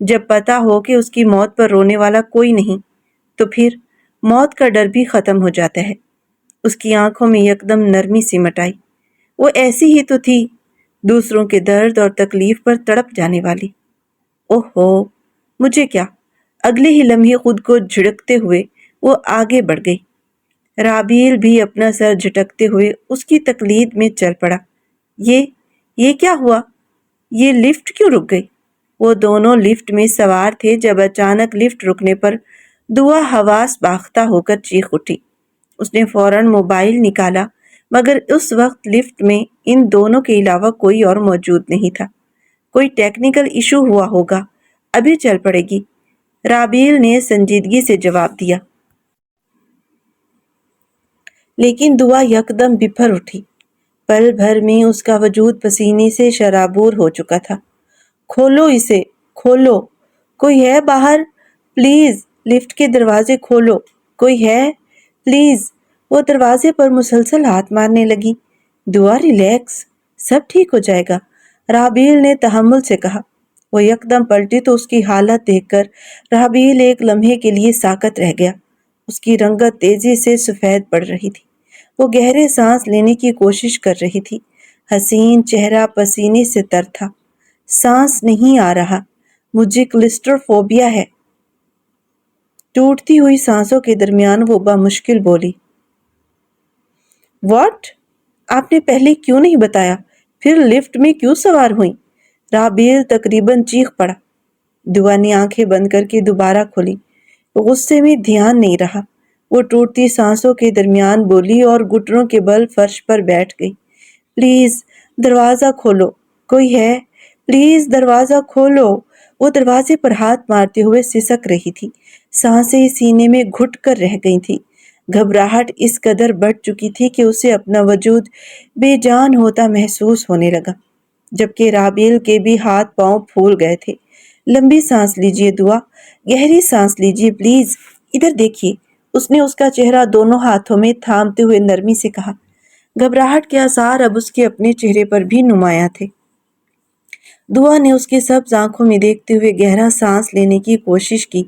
جب پتا ہو کہ اس کی موت پر رونے والا کوئی نہیں تو پھر موت کا ڈر بھی ختم ہو جاتا ہے۔ اس کی آنکھوں میں یکدم نرمی سمٹ آئی۔ وہ ایسی ہی تو تھی، دوسروں کے درد اور تکلیف پر تڑپ جانے والی۔ اوہو، مجھے کیا؟ اگلے ہی لمحے خود کو جھڑکتے ہوئے وہ آگے بڑھ گئی۔ رابیل بھی اپنا سر جھٹکتے ہوئے اس کی تقلید میں چل پڑا۔ یہ کیا ہوا؟ یہ لفٹ کیوں رک گئی؟ وہ دونوں لفٹ میں سوار تھے جب اچانک لفٹ رکنے پر دعا حواس باختہ ہو کر چیخ اٹھی۔ اس نے فوراً موبائل نکالا، مگر اس وقت لفٹ میں ان دونوں کے علاوہ کوئی اور موجود نہیں تھا۔ کوئی ٹیکنیکل ایشو ہوا ہوگا، ابھی چل پڑے گی، رابیل نے سنجیدگی سے جواب دیا۔ لیکن دعا یکدم بپھر اٹھی۔ پل بھر میں اس کا وجود پسینے سے شرابور ہو چکا تھا۔ کھولو اسے، کھولو، کوئی ہے باہر؟ پلیز لفٹ کے دروازے کھولو، کوئی ہے؟ پلیز۔ وہ دروازے پر مسلسل ہاتھ مارنے لگی۔ دعا ریلیکس، سب ٹھیک ہو جائے گا، رابیل نے تحمل سے کہا۔ وہ یکدم پلٹی تو اس کی حالت دیکھ کر رابیل ایک لمحے کے لیے ساکت رہ گیا۔ اس کی رنگت تیزی سے سفید پڑ رہی تھی۔ وہ گہرے سانس لینے کی کوشش کر رہی تھی۔ حسین چہرہ پسینے سے تر تھا۔ سانس نہیں آ رہا، مجھے کلسٹروفوبیا ہے۔ ٹوٹتی ہوئی سانسوں کے درمیان وہ بمشکل بولی۔ واٹ؟ آپ نے پہلے کیوں نہیں بتایا؟ پھر لفٹ میں کیوں سوار ہوئیں؟ رابیل تقریباً چیخ پڑا۔ دعا نے آنکھیں بند کر کے دوبارہ کھولی۔ غصے میں دھیان نہیں رہا۔ وہ ٹوٹتی سانسوں کے درمیان بولی اور گھٹنوں کے بل فرش پر بیٹھ گئی۔ پلیز دروازہ کھولو، کوئی ہے؟ پلیز دروازہ کھولو۔ وہ دروازے پر ہاتھ مارتے ہوئے سسک رہی تھی۔ سانسیں سینے میں گھٹ کر رہ گئی تھی۔ گھبراہٹ اس قدر بڑھ چکی تھی کہ اسے اپنا وجود بے جان ہوتا محسوس ہونے لگا، جبکہ رابیل کے بھی ہاتھ پاؤں پھول گئے تھے۔ لمبی سانس لیجیے دعا، گہری سانس لیجیے پلیز، ادھر دیکھیے۔ اس نے اس کا چہرہ دونوں ہاتھوں میں تھامتے ہوئے نرمی سے کہا۔ گھبراہٹ کے آثار اب اس کے اپنے چہرے پر بھی نمایاں تھے۔ دعا نے اس کے سبز آنکھوں میں دیکھتے ہوئے گہرا سانس لینے کی کوشش کی۔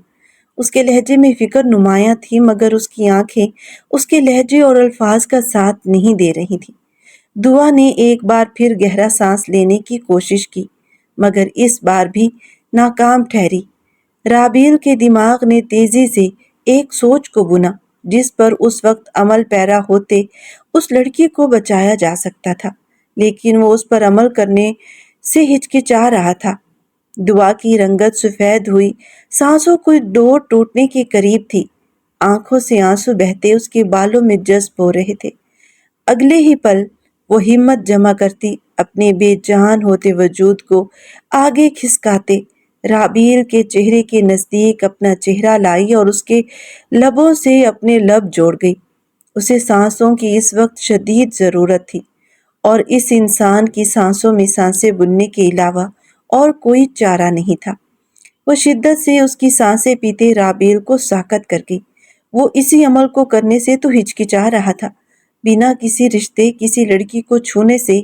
اس کے لہجے میں فکر نمایاں تھی، مگر اس کی آنکھیں اس کے لہجے اور الفاظ کا ساتھ نہیں دے رہی تھی۔ دعا نے ایک بار پھر گہرا سانس لینے کی کوشش کی، مگر اس بار بھی ناکام ٹھہری۔ رابیل کے دماغ نے تیزی سے ایک سوچ کو بنا جس پر اس وقت عمل پیرا ہوتے اس لڑکی کو بچایا جا سکتا تھا، لیکن وہ اس پر عمل کرنے سے ہچکچا رہا تھا۔ دعا کی رنگت سفید ہوئی، سانسوں کوئی ڈور ٹوٹنے کے قریب تھی، آنکھوں سے آنسو بہتے اس کے بالوں میں جذب ہو رہے تھے۔ اگلے ہی پل وہ ہمت جمع کرتی اپنے بے جان ہوتے وجود کو آگے کھسکاتے رابیل کے چہرے کے نزدیک اپنا چہرہ لائی اور اس کے لبوں سے اپنے لب جوڑ گئی۔ اسے سانسوں کی اس وقت شدید ضرورت تھی، اور اس انسان کی سانسوں میں سانسیں بننے کے علاوہ اور کوئی چارہ نہیں تھا۔ وہ شدت سے اس کی سانسیں پیتے رابیل کو ساکت کر گئی۔ وہ اسی عمل کو کرنے سے تو ہچکچا رہا تھا، بنا کسی رشتے، کسی لڑکی کو چھونے سے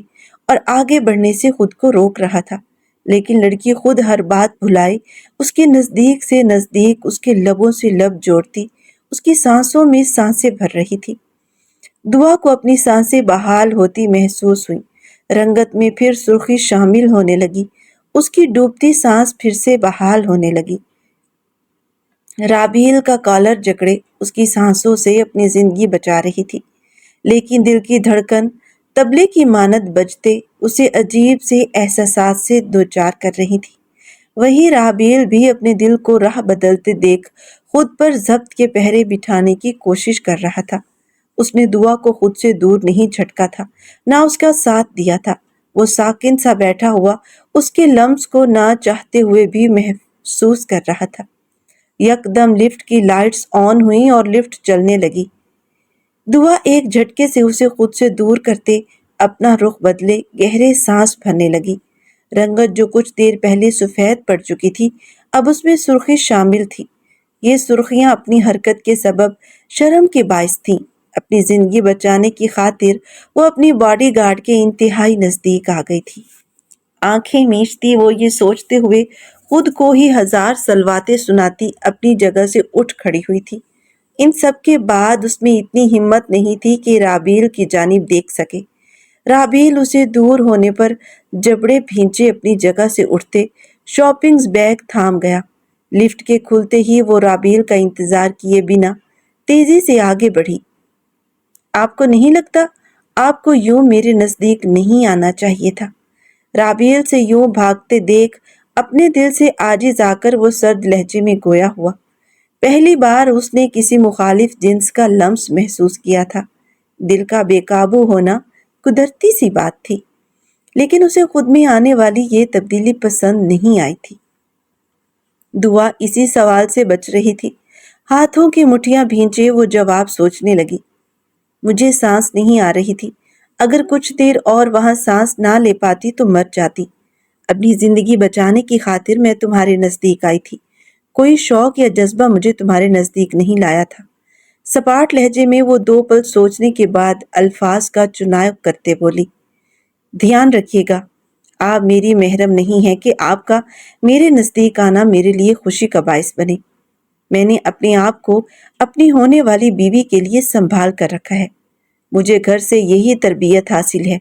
اور آگے بڑھنے سے خود کو روک رہا تھا، لیکن لڑکی خود ہر بات بھلائے اس کے نزدیک سے نزدیک اس کے لبوں سے لب جوڑتی اس کی سانسوں میں سانسیں بھر رہی تھی۔ دعا کو اپنی سانسیں بحال ہوتی محسوس ہوئی، رنگت میں پھر سرخی شامل ہونے لگی، اس کی ڈوبتی سانس پھر سے بحال ہونے لگی۔ رابیل کا کالر جکڑے اس کی سانسوں سے اپنی زندگی بچا رہی تھی، لیکن دل کی دھڑکن طبلے کی مانند بجتے اسے عجیب سے احساسات سے دوچار کر رہی تھی۔ وہی رابیل بھی اپنے دل کو راہ بدلتے دیکھ خود پر ضبط کے پہرے بٹھانے کی کوشش کر رہا تھا۔ اس نے دعا کو خود سے دور نہیں جھٹکا تھا، نہ اس کا ساتھ دیا تھا۔ وہ ساکن سا بیٹھا ہوا اس کے لمس کو نہ چاہتے ہوئے بھی محسوس کر رہا تھا۔ یکدم لفٹ کی لائٹس آن ہوئیں اور لفٹ چلنے لگی۔ دعا ایک جھٹکے سے اسے خود سے دور کرتے اپنا رخ بدلے گہرے سانس بھرنے لگی۔ رنگت جو کچھ دیر پہلے سفید پڑ چکی تھی اب اس میں سرخی شامل تھی۔ یہ سرخیاں اپنی حرکت کے سبب شرم کے باعث تھیں۔ اپنی زندگی بچانے کی خاطر وہ اپنی باڈی گارڈ کے انتہائی نزدیک آ گئی تھی۔ آنکھیں میچتی وہ یہ سوچتے ہوئے خود کو ہی ہزار سلواتیں سناتی اپنی جگہ سے اٹھ کھڑی ہوئی تھی۔ ان سب کے بعد اس میں اتنی ہمت نہیں تھی کہ رابیل کی جانب دیکھ سکے۔ رابیل اسے دور ہونے پر جبڑے بھینچے اپنی جگہ سے اٹھتے شاپنگ بیگ تھام گیا۔ لفٹ کے کھلتے ہی وہ رابیل کا انتظار کیے بنا تیزی سے آگے بڑھی۔ آپ کو نہیں لگتا آپ کو یوں میرے نزدیک نہیں آنا چاہیے تھا؟ رابیل سے یوں بھاگتے دیکھ اپنے دل سے عاجز آ کر وہ سرد لہجے میں گویا ہوا۔ پہلی بار اس نے کسی مخالف جنس کا لمس محسوس کیا تھا۔ دل کا بے قابو ہونا قدرتی سی بات تھی، لیکن اسے خود میں آنے والی یہ تبدیلی پسند نہیں آئی تھی۔ دعا اسی سوال سے بچ رہی تھی۔ ہاتھوں کی مٹھیاں بھینچے وہ جواب سوچنے لگی۔ مجھے سانس نہیں آ رہی تھی۔ اگر کچھ دیر اور وہاں سانس نہ لے پاتی تو مر جاتی۔ اپنی زندگی بچانے کی خاطر میں تمہارے نزدیک آئی تھی۔ کوئی شوق یا جذبہ مجھے تمہارے نزدیک نہیں لایا تھا۔ سپاٹ لہجے میں وہ 2 پل سوچنے کے بعد الفاظ کا چناؤ کرتے بولی۔ دھیان رکھیے گا، آپ میری محرم نہیں ہیں کہ آپ کا میرے نزدیک آنا میرے لیے خوشی کا باعث بنے۔ میں نے اپنے آپ کو اپنی ہونے والی بیوی کے لیے سنبھال کر رکھا ہے۔ مجھے گھر سے یہی تربیت حاصل ہے۔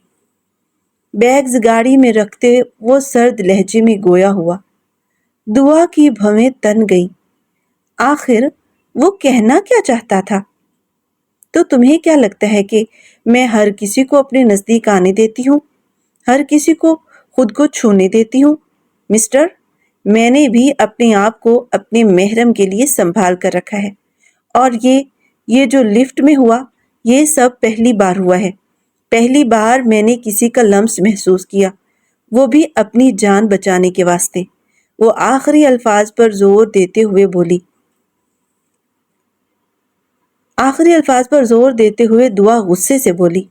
بیگز گاڑی میں رکھتے وہ سرد لہجے میں گویا ہوا۔ دعا کی بھویں تن گئی۔ آخر وہ کہنا کیا چاہتا تھا؟ تو تمہیں کیا لگتا ہے کہ میں ہر کسی کو اپنے نزدیک آنے دیتی ہوں؟ ہر کسی کو خود کو چھونے دیتی ہوں؟ مسٹر، میں نے بھی اپنے آپ کو اپنے محرم کے لیے سنبھال کر رکھا ہے، اور یہ جو لفٹ میں ہوا، یہ سب پہلی بار ہوا ہے۔ پہلی بار میں نے کسی کا لمس محسوس کیا، وہ بھی اپنی جان بچانے کے واسطے۔ وہ آخری الفاظ پر زور دیتے ہوئے دعا غصے سے بولی۔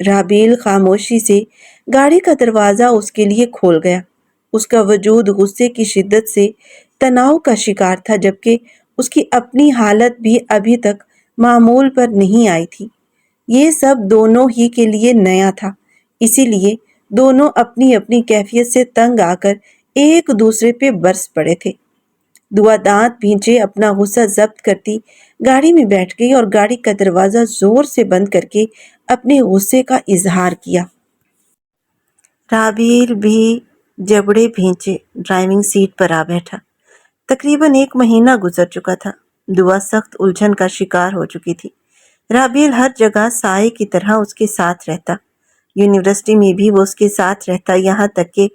رابیل خاموشی سے گاڑی کا دروازہ اس کے لیے کھول گیا۔ اس کا وجود غصے کی شدت سے تناؤ کا شکار تھا، جبکہ اس کی اپنی حالت بھی ابھی تک معمول پر نہیں آئی تھی۔ یہ سب دونوں ہی کے لیے نیا تھا، اسی لیے دونوں اپنی اپنی کیفیت سے تنگ آ کر ایک دوسرے پہ برس پڑے تھے۔ دعا دانت بھینچے اپنا غصہ ضبط کرتی گاڑی میں بیٹھ گئی اور گاڑی کا دروازہ زور سے بند کر کے اپنے غصے کا اظہار کیا۔ رابیل بھی جبڑے بھینچے ڈرائیونگ سیٹ پر آ بیٹھا۔ تقریباً 1 مہینہ گزر چکا تھا۔ دعا سخت الجھن کا شکار ہو چکی تھی۔ رابیل ہر جگہ سائے کی طرح اس کے ساتھ رہتا۔ یونیورسٹی میں بھی وہ اس کے ساتھ رہتا، یہاں تک کہ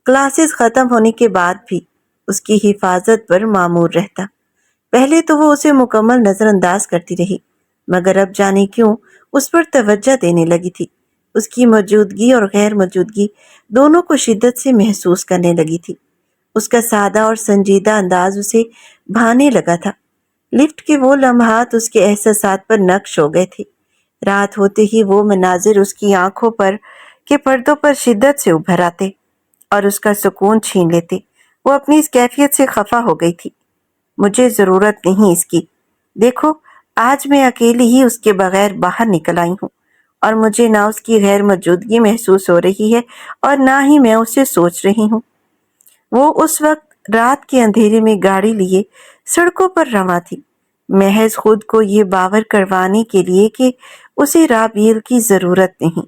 کلاسز ختم ہونے کے بعد بھی اس کی حفاظت پر مامور رہتا۔ پہلے تو وہ اسے مکمل نظر انداز کرتی رہی، مگر اب جانے کیوں اس پر توجہ دینے لگی تھی۔ اس کی موجودگی اور غیر موجودگی دونوں کو شدت سے محسوس کرنے لگی تھی۔ اس کا سادہ اور سنجیدہ انداز اسے بھانے لگا تھا۔ لفٹ کے وہ لمحات اس کے احساسات پر نقش ہو گئے تھے۔ رات ہوتے ہی وہ مناظر اس کی آنکھوں پر کے پردوں پر شدت سے ابھر آتے اور اس کا سکون چھین لیتے۔ وہ اپنی اس کیفیت سے خفا ہو گئی تھی۔ مجھے ضرورت نہیں اس کی۔ دیکھو، آج میں اکیلی ہی اس کے بغیر باہر نکل آئی ہوں، اور مجھے نہ اس کی غیر موجودگی محسوس ہو رہی ہے اور نہ ہی میں اسے سوچ رہی ہوں۔ وہ اس وقت رات کے اندھیرے میں گاڑی لیے سڑکوں پر رواں تھی، محض خود کو یہ باور کروانے کے لیے کہ اسے رابیل کی ضرورت نہیں،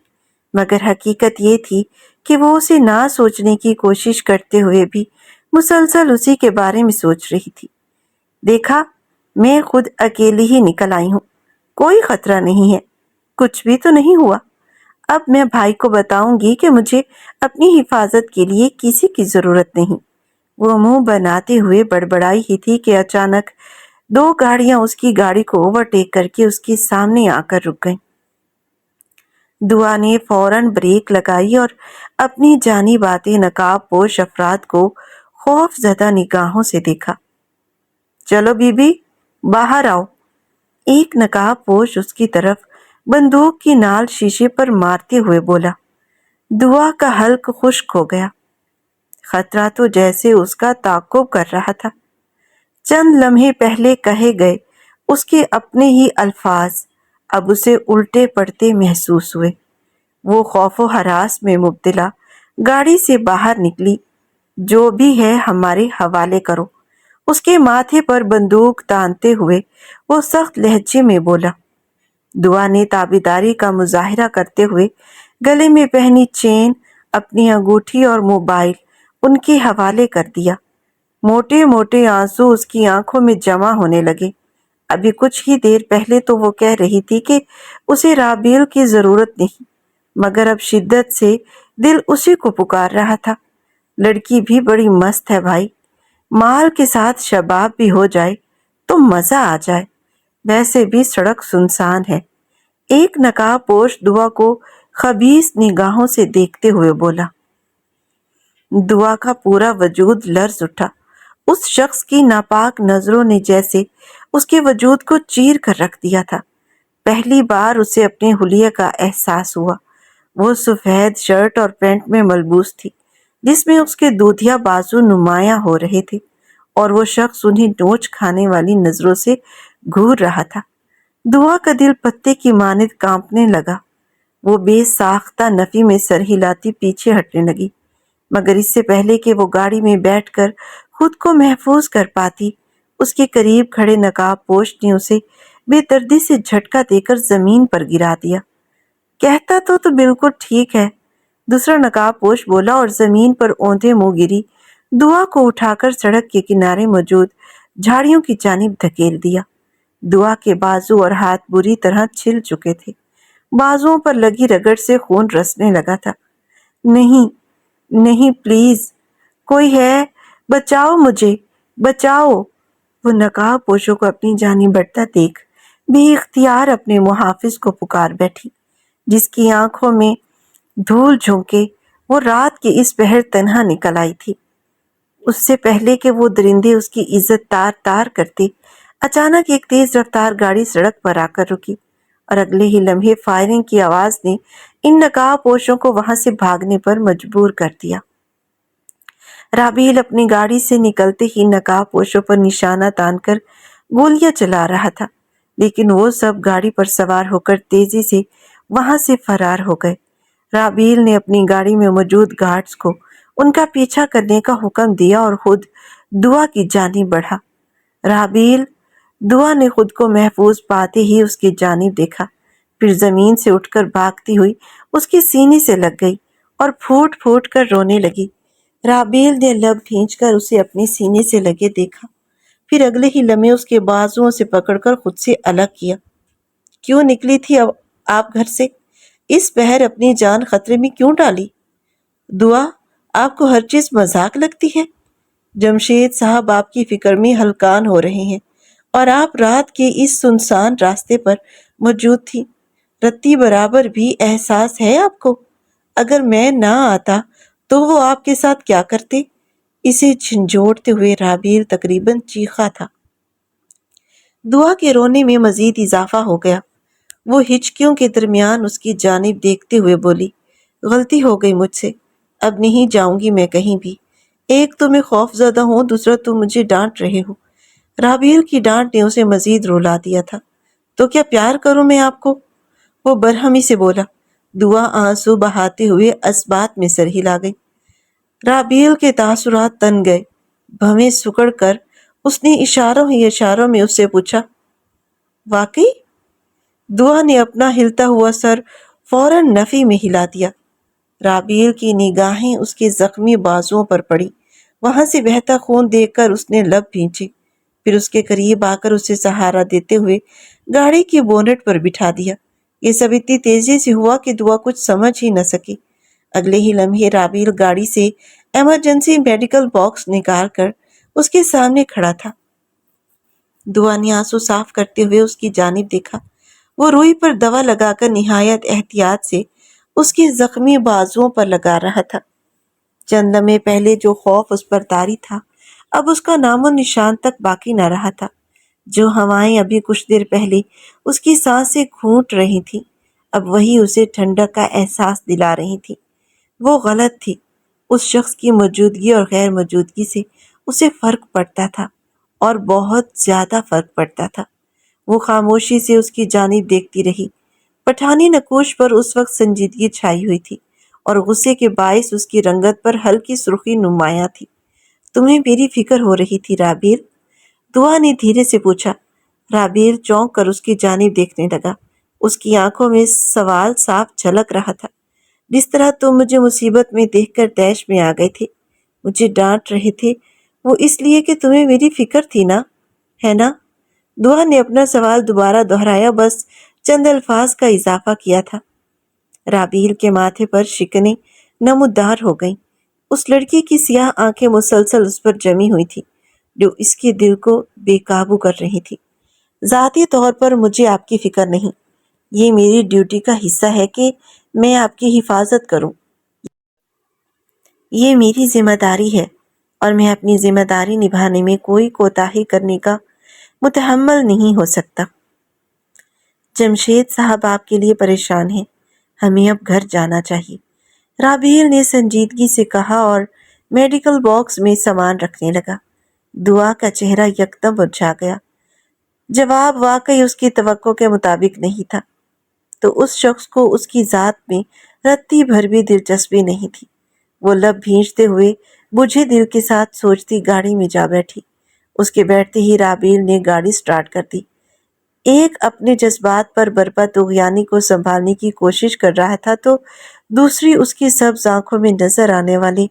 مگر حقیقت یہ تھی کہ وہ اسے نہ سوچنے کی کوشش کرتے ہوئے بھی مسلسل اسی کے بارے میں سوچ رہی تھی۔ دیکھا، میں خود اکیلی ہی نکل آئی ہوں، کوئی خطرہ نہیں ہے، کچھ بھی تو نہیں ہوا۔ اب میں بھائی کو بتاؤں گی کہ مجھے اپنی حفاظت کے لیے کسی کی ضرورت نہیں۔ وہ منہ بناتے ہوئے بڑبڑائی ہی تھی کہ اچانک 2 گاڑیاں اس کی گاڑی کو اوورٹیک کر کے اس کے سامنے آ کر رک گئیں۔ دعا نے فوراً بریک لگائی اور اپنی جانب آتے نقاب پوش افراد کو خوف زدہ نگاہوں سے دیکھا۔ چلو بی بی، باہر آؤ۔ ایک نقاب پوش اس کی طرف بندوق کی نال شیشے پر مارتے ہوئے بولا۔ دعا کا حلق خشک ہو گیا۔ خطرہ تو جیسے اس کا تعاقب کر رہا تھا۔ چند لمحے پہلے کہے گئے اس کے اپنے ہی الفاظ اب اسے الٹے پڑتے محسوس ہوئے۔ وہ خوف و ہراس میں مبتلا گاڑی سے باہر نکلی۔ جو بھی ہے ہمارے حوالے کرو۔ اس کے ماتھے پر بندوق تانتے ہوئے وہ سخت لہجے میں بولا۔ دعا نے تابعداری کا مظاہرہ کرتے ہوئے گلے میں پہنی چین، اپنی انگوٹھی اور موبائل ان کے حوالے کر دیا۔ موٹے موٹے آنسو اس کی آنکھوں میں جمع ہونے لگے۔ ابھی کچھ ہی دیر پہلے تو وہ کہہ رہی تھی کہ اسے رابیل کی ضرورت نہیں، مگر اب شدت سے دل اسی کو پکار رہا تھا۔ لڑکی بھی بڑی مست ہے بھائی، مال کے ساتھ شباب بھی ہو جائے تو مزہ آ جائے۔ ویسے بھی سڑک سنسان ہے۔ ایک نقاب پوش دعا کو خبیث نگاہوں سے دیکھتے ہوئے بولا۔ دعا کا پورا وجود لرز اٹھا۔ اس شخص کی ناپاک نظروں نے جیسے اس کے وجود کو چیر کر رکھ دیا تھا۔ پہلی بار اسے اپنے حلیے کا احساس ہوا۔ وہ سفید شرٹ اور پینٹ میں ملبوس تھی، جس میں اس کے دودھیا بازو نمایاں ہو رہے تھے، اور وہ شخص انہیں نوچ کھانے والی نظروں سے گھور رہا تھا۔ دعا کا دل پتے کی مانند کانپنے لگا۔ وہ بے ساختہ نفی میں سر ہلاتی پیچھے ہٹنے لگی، مگر اس سے پہلے کہ وہ گاڑی میں بیٹھ کر خود کو محفوظ کر پاتی، اس کے قریب کھڑے نقاب پوش نے اسے بے دردی سے جھٹکا دے کر زمین پر گرا دیا۔ کہتا تو بالکل ٹھیک ہے، دوسرا نقاب پوش بولا، اور زمین پر اوندھے منہ گری دعا کو اٹھا کر سڑک کے کنارے موجود جھاڑیوں کی جانب دھکیل دیا۔ دعا کے بازو اور ہاتھ بری طرح چھل چکے تھے۔ بازوؤں پر لگی رگڑ سے خون رسنے لگا تھا۔ نہیں نہیں، پلیز کوئی ہے، بچاؤ مجھے، بچاؤ۔ وہ نقاب پوشوں کو اپنی جانب بڑھتا دیکھ بے اختیار اپنے محافظ کو پکار بیٹھی، جس کی آنکھوں میں دھول جھونکے وہ رات کے اس پہر تنہا نکل آئی تھی۔ اس سے پہلے کہ وہ درندے اس کی عزت تار تار کرتے، اچانک ایک تیز رفتار گاڑی سڑک پر آ کر رکی، اور اگلے ہی لمحے فائرنگ کی آواز نے ان نقاب پوشوں کو وہاں سے بھاگنے پر مجبور کر دیا۔ رابیل اپنی گاڑی سے نکلتے ہی نقاب پوشوں پر نشانہ تان کر گولیاں چلا رہا تھا، لیکن وہ سب گاڑی پر سوار ہو کر تیزی سے وہاں سے فرار ہو گئے۔ رابیل نے اپنی گاڑی میں موجود گارڈز کو ان کا پیچھا کرنے کا حکم دیا اور خود دعا کی جانب بڑھا۔ رابیل، دعا نے خود کو محفوظ پاتے ہی اس کی جانب دیکھا، پھر زمین سے اٹھ کر بھاگتی ہوئی اس کے سینے سے لگ گئی اور پھوٹ پھوٹ کر رونے لگی۔ رابیل نے لب بھینچ کر اسے اپنے سینے سے لگے دیکھا، پھر اگلے ہی لمحے اس کے بازوؤں سے پکڑ کر خود سے الگ کیا۔ کیوں نکلی تھی اب آپ گھر سے؟ اس پہر اپنی جان خطرے میں کیوں ڈالی؟ دعا، آپ کو ہر چیز مذاق لگتی ہے؟ جمشید صاحب آپ کی فکر میں ہلکان ہو رہے ہیں، اور آپ رات کے اس سنسان راستے پر موجود تھی۔ رتی برابر بھی احساس ہے آپ کو؟ اگر میں نہ آتا تو وہ آپ کے ساتھ کیا کرتے؟ اسے جھنجھوڑتے ہوئے رابیل تقریباً چیخا تھا۔ دعا کے رونے میں مزید اضافہ ہو گیا۔ وہ ہچکیوں کے درمیان اس کی جانب دیکھتے ہوئے بولی، غلطی ہو گئی مجھ سے، اب نہیں جاؤں گی میں کہیں بھی۔ ایک تو میں خوف زدہ ہوں، دوسرا تم مجھے ڈانٹ رہے ہو۔ رابیل کی ڈانٹ نے اسے مزید رلا دیا تھا۔ تو کیا پیار کروں میں آپ کو؟ وہ برہمی سے بولا۔ دعا آنسو بہاتے ہوئے اسبات میں سر ہلا گئی۔ رابیل کے تاثرات تن گئے۔ بھویں سکڑ کر اس نے اشاروں ہی اشاروں میں اس سے پوچھا، واقعی؟ دعا نے اپنا ہلتا ہوا سر فوراً نفی میں ہلا دیا۔ رابیل کی نگاہیں اس کے زخمی بازوؤں پر پڑی۔ وہاں سے بہتا خون دیکھ کر اس نے لب بھینچے، پھر اس کے قریب آ کر اسے سہارا دیتے ہوئے گاڑی کی بونٹ پر بٹھا دیا۔ یہ سب اتنی تیزی سے ہوا کہ دعا کچھ سمجھ ہی نہ سکی۔ اگلے ہی لمحے رابیل گاڑی سے ایمرجنسی میڈیکل باکس نکال کر اس کے سامنے کھڑا تھا۔ دعا نے آنسو صاف کرتے ہوئے اس کی جانب دیکھا۔ وہ روئی پر دوا لگا کر نہایت احتیاط سے اس کے زخمی بازوؤں پر لگا رہا تھا۔ چند لمحے پہلے جو خوف اس پر طاری تھا، اب اس کا نام و نشان تک باقی نہ رہا تھا۔ جو ہوائیں ابھی کچھ دیر پہلے اس کی سانسیں گھونٹ رہی تھیں، اب وہی اسے ٹھنڈک کا احساس دلا رہی تھی۔ وہ غلط تھی۔ اس شخص کی موجودگی اور غیر موجودگی سے اسے فرق پڑتا تھا، اور بہت زیادہ فرق پڑتا تھا۔ وہ خاموشی سے اس کی جانب دیکھتی رہی۔ پٹھانی نقوش پر اس وقت سنجیدگی چھائی ہوئی تھی، اور غصے کے باعث اس کی رنگت پر ہلکی سرخی نمایاں تھی۔ تمہیں میری فکر ہو رہی تھی رابیل؟ دعا نے دھیرے سے پوچھا۔ رابیل چونک کر اس کی جانب دیکھنے لگا۔ اس کی آنکھوں میں سوال صاف جھلک رہا تھا۔ جس طرح تم مجھے مصیبت میں دیکھ کر طیش میں آ گئے تھے، مجھے ڈانٹ رہے تھے، وہ اس لیے کہ تمہیں میری فکر تھی نا، ہے نا؟ دعا نے اپنا سوال دوبارہ دہرایا، بس چند الفاظ کا اضافہ کیا تھا۔ رابیل کے ماتھے پر شکنیں نمودار ہو گئیں۔ اس لڑکی کی سیاہ آنکھیں مسلسل اس پر جمی ہوئی تھی، جو اس کے دل کو بے قابو کر رہی تھی۔ ذاتی طور پر مجھے آپ کی فکر نہیں، یہ میری ڈیوٹی کا حصہ ہے کہ میں آپ کی حفاظت کروں۔ یہ میری ذمہ داری ہے اور میں اپنی ذمہ داری نبھانے میں کوئی کوتاہی کرنے کا متحمل نہیں ہو سکتا۔ جمشید صاحب آپ کے لیے پریشان ہیں، ہمیں اب گھر جانا چاہیے، رابیل نے سنجیدگی سے کہا اور میڈیکل باکس میں سامان رکھنے لگا۔ دعا کا چہرہ یکدم مرجھا گیا۔ جواب واقعی اس کی توقع کے مطابق نہیں تھا، تو اس شخص کو اس کی ذات میں رتی بھر بھی دلچسپی نہیں تھی۔ وہ لب بھینچتے ہوئے بجھے دل کے ساتھ سوچتی گاڑی میں جا بیٹھی۔ اس کے بیٹھتے ہی رابیل نے گاڑی سٹارٹ کر دی۔ ایک اپنے جذبات پر برپا طغیانی کو سنبھالنے کی کوشش کر رہا تھا، تو دوسری اس کی سبز آنکھوں میں نظر آنے والے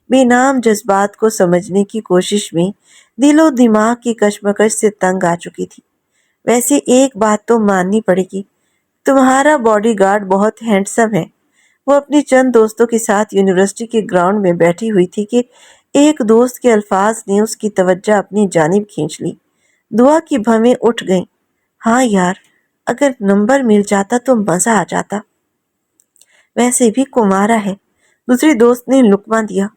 بے نام جذبات کو سمجھنے کی کوشش میں دل و دماغ کی کشمکش سے تنگ آ چکی تھی۔ ویسے ایک بات تو ماننی پڑے گی، تمہارا باڈی گارڈ بہت ہینڈسم ہے۔ وہ اپنی چند دوستوں کے ساتھ یونیورسٹی کے گراؤنڈ میں بیٹھی ہوئی تھی کہ ایک دوست کے الفاظ نے اس کی توجہ اپنی جانب کھینچ لی۔ دعا کی بھویں اٹھ گئیں۔ ہاں یار، اگر نمبر مل جاتا تو مزہ آ جاتا۔ ویسے بھی کمارا ہے، دوسری دوست نے لقمہ دیا۔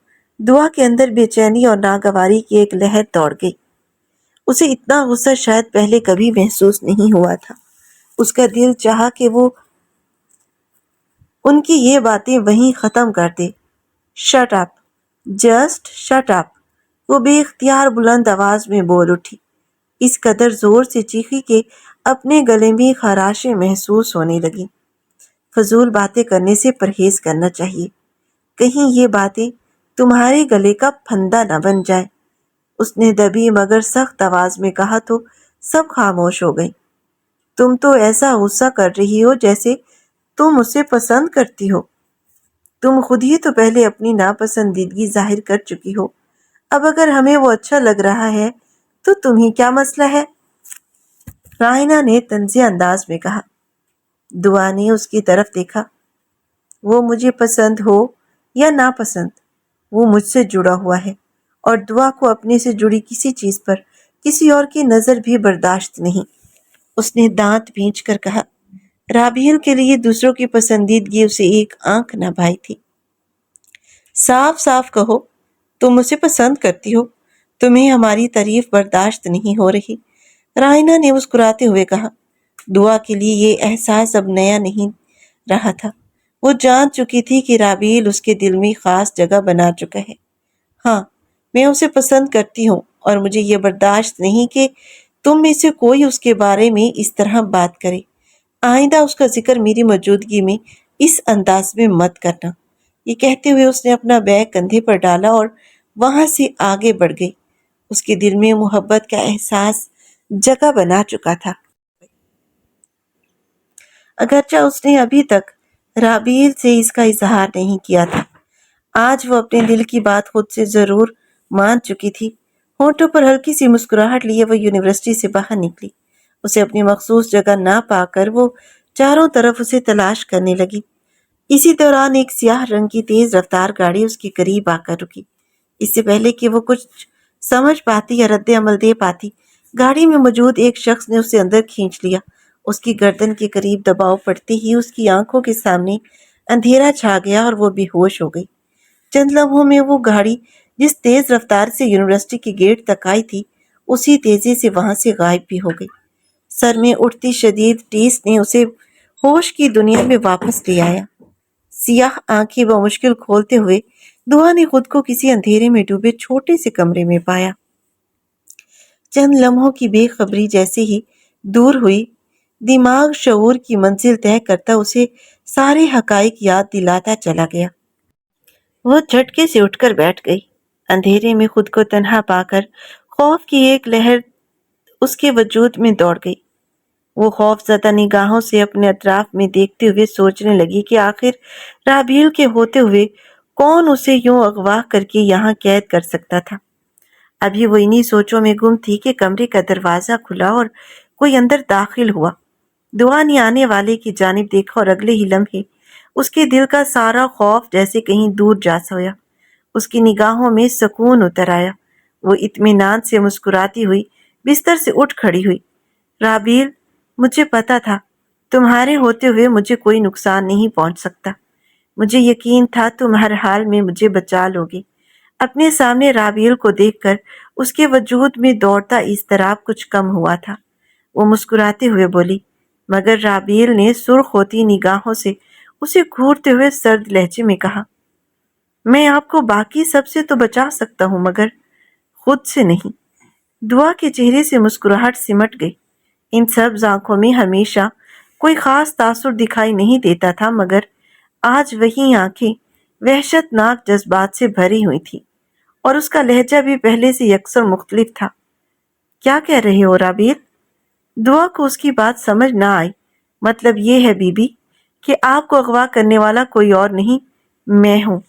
دعا کے اندر بے چینی اور ناگواری کی ایک لہر دوڑ گئی۔ اسے اتنا غصہ شاید پہلے کبھی محسوس نہیں ہوا تھا۔ اس کا دل چاہا کہ وہ ان کی یہ باتیں وہیں ختم کر دے۔ Shut up, just shut up, وہ بے اختیار بلند آواز میں بول اٹھی، اس قدر زور سے چیخی کہ اپنے گلے میں خراشیں محسوس ہونے لگیں۔ فضول باتیں کرنے سے پرہیز کرنا چاہیے، کہیں یہ باتیں تمہارے گلے کا پھندا نہ بن جائے۔ اس نے دبی مگر سخت آواز میں کہا تو سب خاموش ہو گئے۔ تم تو ایسا غصہ کر رہی ہو جیسے تم اسے پسند کرتی ہو۔ تم خود ہی تو پہلے اپنی ناپسندیدگی ظاہر کر چکی ہو، اب اگر ہمیں وہ اچھا لگ رہا ہے تو تمہیں کیا مسئلہ ہے؟ رائنا نے طنزیہ انداز میں کہا۔ دعا نے اس کی طرف دیکھا۔ وہ مجھے پسند ہو یا ناپسند، وہ مجھ سے جڑا ہوا ہے، اور دعا کو اپنے سے جڑی کسی چیز پر کسی اور کی نظر بھی برداشت نہیں۔ اس نے دانت بھینچ کر کہا۔ رابیل کے لیے دوسروں کی پسندیدگی اسے ایک آنکھ نہ بھائی تھی۔ صاف صاف کہو، تم اسے پسند کرتی ہو، تمہیں ہماری تعریف برداشت نہیں ہو رہی، رائنا نے مسکراتے ہوئے کہا۔ دعا کے لیے یہ احساس اب نیا نہیں رہا تھا۔ وہ جان چکی تھی کہ رابیل اس کے دل میں خاص جگہ بنا چکا ہے۔ ہاں، میں اسے پسند کرتی ہوں، اور مجھے یہ برداشت نہیں کہ تم میں سے کوئی اس کے بارے میں اس طرح بات کرے۔ آئندہ اس کا ذکر میری موجودگی میں اس انداز میں مت کرنا۔ یہ کہتے ہوئے اس نے اپنا بیگ کندھے پر ڈالا اور وہاں سے آگے بڑھ گئی۔ اس کے دل میں محبت کا احساس جگہ بنا چکا تھا، اگرچہ اس نے ابھی تک رابیل سے اس کا اظہار نہیں کیا تھا۔ آج وہ اپنے دل کی بات خود سے ضرور مان چکی تھی۔ ہونٹوں پر ہلکی سی مسکراہٹ لیے وہ یونیورسٹی سے باہر نکلی۔ اسے اپنی مخصوص جگہ نہ پا کر وہ چاروں طرف اسے تلاش کرنے لگی۔ اسی دوران ایک سیاہ رنگ کی تیز رفتار گاڑی اس کے قریب آ کر رکی۔ اس سے پہلے کہ وہ کچھ سمجھ پاتی یا رد عمل دے پاتی، گاڑی میں موجود ایک شخص نے اسے اندر کھینچ لیا۔ اس کی گردن کے قریب دباؤ پڑتے ہی اس کی آنکھوں کے سامنے اندھیرا چھا گیا اور وہ بے ہوش ہو گئی۔ چند لمحوں میں وہ گاڑی جس تیز رفتار سے یونیورسٹی کے گیٹ تک آئی تھی، اسی تیزی سے وہاں سے غائب بھی ہو گئی۔ سر میں اٹھتی شدید ٹیس نے اسے ہوش کی دنیا میں واپس لے آیا۔ سیاہ آنکھیں بمشکل کھولتے ہوئے دعا نے خود کو کسی اندھیرے میں ڈوبے چھوٹے سے کمرے میں پایا۔ چند لمحوں کی بے خبری جیسے ہی دور ہوئی، دماغ شعور کی منزل طے کرتا اسے سارے حقائق یاد دلاتا چلا گیا۔ وہ جھٹکے سے اٹھ کر بیٹھ گئی۔ اندھیرے میں خود کو تنہا پا کر خوف کی ایک لہر اس کے وجود میں دوڑ گئی۔ وہ خوف زدہ نگاہوں سے اپنے اطراف میں دیکھتے ہوئے سوچنے لگی کہ آخر رابیل کے ہوتے ہوئے کون اسے یوں اغوا کر کے یہاں قید کر سکتا تھا۔ ابھی وہ انہی سوچوں میں گم تھی کہ کمرے کا دروازہ کھلا اور کوئی اندر داخل ہوا۔ دعا نے آنے والے کی جانب دیکھا اور اگلے ہی لمحے اس کے دل کا سارا خوف جیسے کہیں دور جا سویا۔ اس کی نگاہوں میں سکون اتر آیا۔ وہ اطمینان سے مسکراتی ہوئی بستر سے اٹھ کھڑی ہوئی۔ رابیل، مجھے پتا تھا تمہارے ہوتے ہوئے مجھے کوئی نقصان نہیں پہنچ سکتا۔ مجھے یقین تھا تم ہر حال میں مجھے بچا لوگے۔ اپنے سامنے رابیل کو دیکھ کر اس کے وجود میں دوڑتا اضطراب کچھ کم ہوا تھا۔ وہ مسکراتے ہوئے بولی، مگر رابیل نے سرخ ہوتی نگاہوں سے اسے گھورتے ہوئے سرد لہجے میں کہا، میں آپ کو باقی سب سے تو بچا سکتا ہوں مگر خود سے نہیں۔ دعا کے چہرے سے مسکراہٹ سمٹ گئی۔ ان سبز آنکھوں میں ہمیشہ کوئی خاص تاثر دکھائی نہیں دیتا تھا، مگر آج وہی آنکھیں وحشت ناک جذبات سے بھری ہوئی تھی اور اس کا لہجہ بھی پہلے سے یکسر مختلف تھا۔ کیا کہہ رہے ہو رابیل؟ دعا کو اس کی بات سمجھ نہ آئی۔ مطلب یہ ہے بی بی کہ آپ کو اغوا کرنے والا کوئی اور نہیں، میں ہوں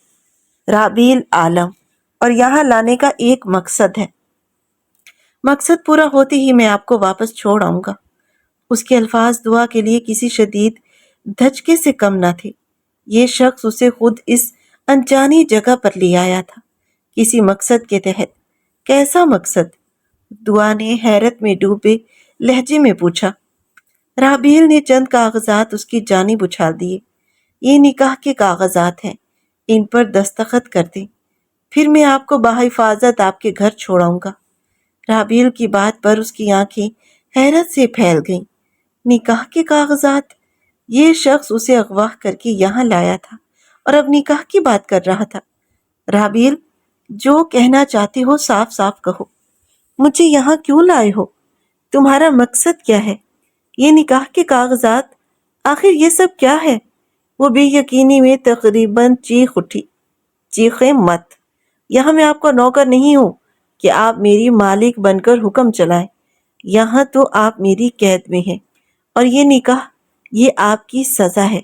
رابیل عالم، اور یہاں لانے کا ایک مقصد ہے۔ مقصد پورا ہوتے ہی میں آپ کو واپس چھوڑ آؤں گا۔ اس کے الفاظ دعا کے لیے کسی شدید دھچکے سے کم نہ تھے۔ یہ شخص اسے خود اس انجانی جگہ پر لے آیا تھا، کسی مقصد کے تحت۔ کیسا مقصد؟ دعا نے حیرت میں ڈوبے لہجے میں پوچھا۔ رابیل نے چند کاغذات اس کی جانب اچھال دیے۔ یہ نکاح کے کاغذات ہیں، ان پر دستخط کر دیں، پھر میں آپ کو بحفاظت آپ کے گھر چھوڑاؤں گا۔ رابیل کی بات پر اس کی آنکھیں حیرت سے پھیل گئیں۔ نکاح کے کاغذات؟ یہ شخص اسے اغوا کر کے یہاں لایا تھا اور اب نکاح کی بات کر رہا تھا۔ رابیل، جو کہنا چاہتے ہو صاف صاف کہو۔ مجھے یہاں کیوں لائے ہو؟ تمہارا مقصد کیا ہے؟ یہ نکاح کے کاغذات، آخر یہ سب کیا ہے؟ وہ بے یقینی میں تقریباً چیخ اٹھی۔ چیخیں مت! یہاں میں آپ کا نوکر نہیں ہوں کہ آپ میری مالک بن کر حکم چلائیں۔ یہاں تو آپ میری قید میں ہیں، اور یہ نکاح، یہ آپ کی سزا ہے،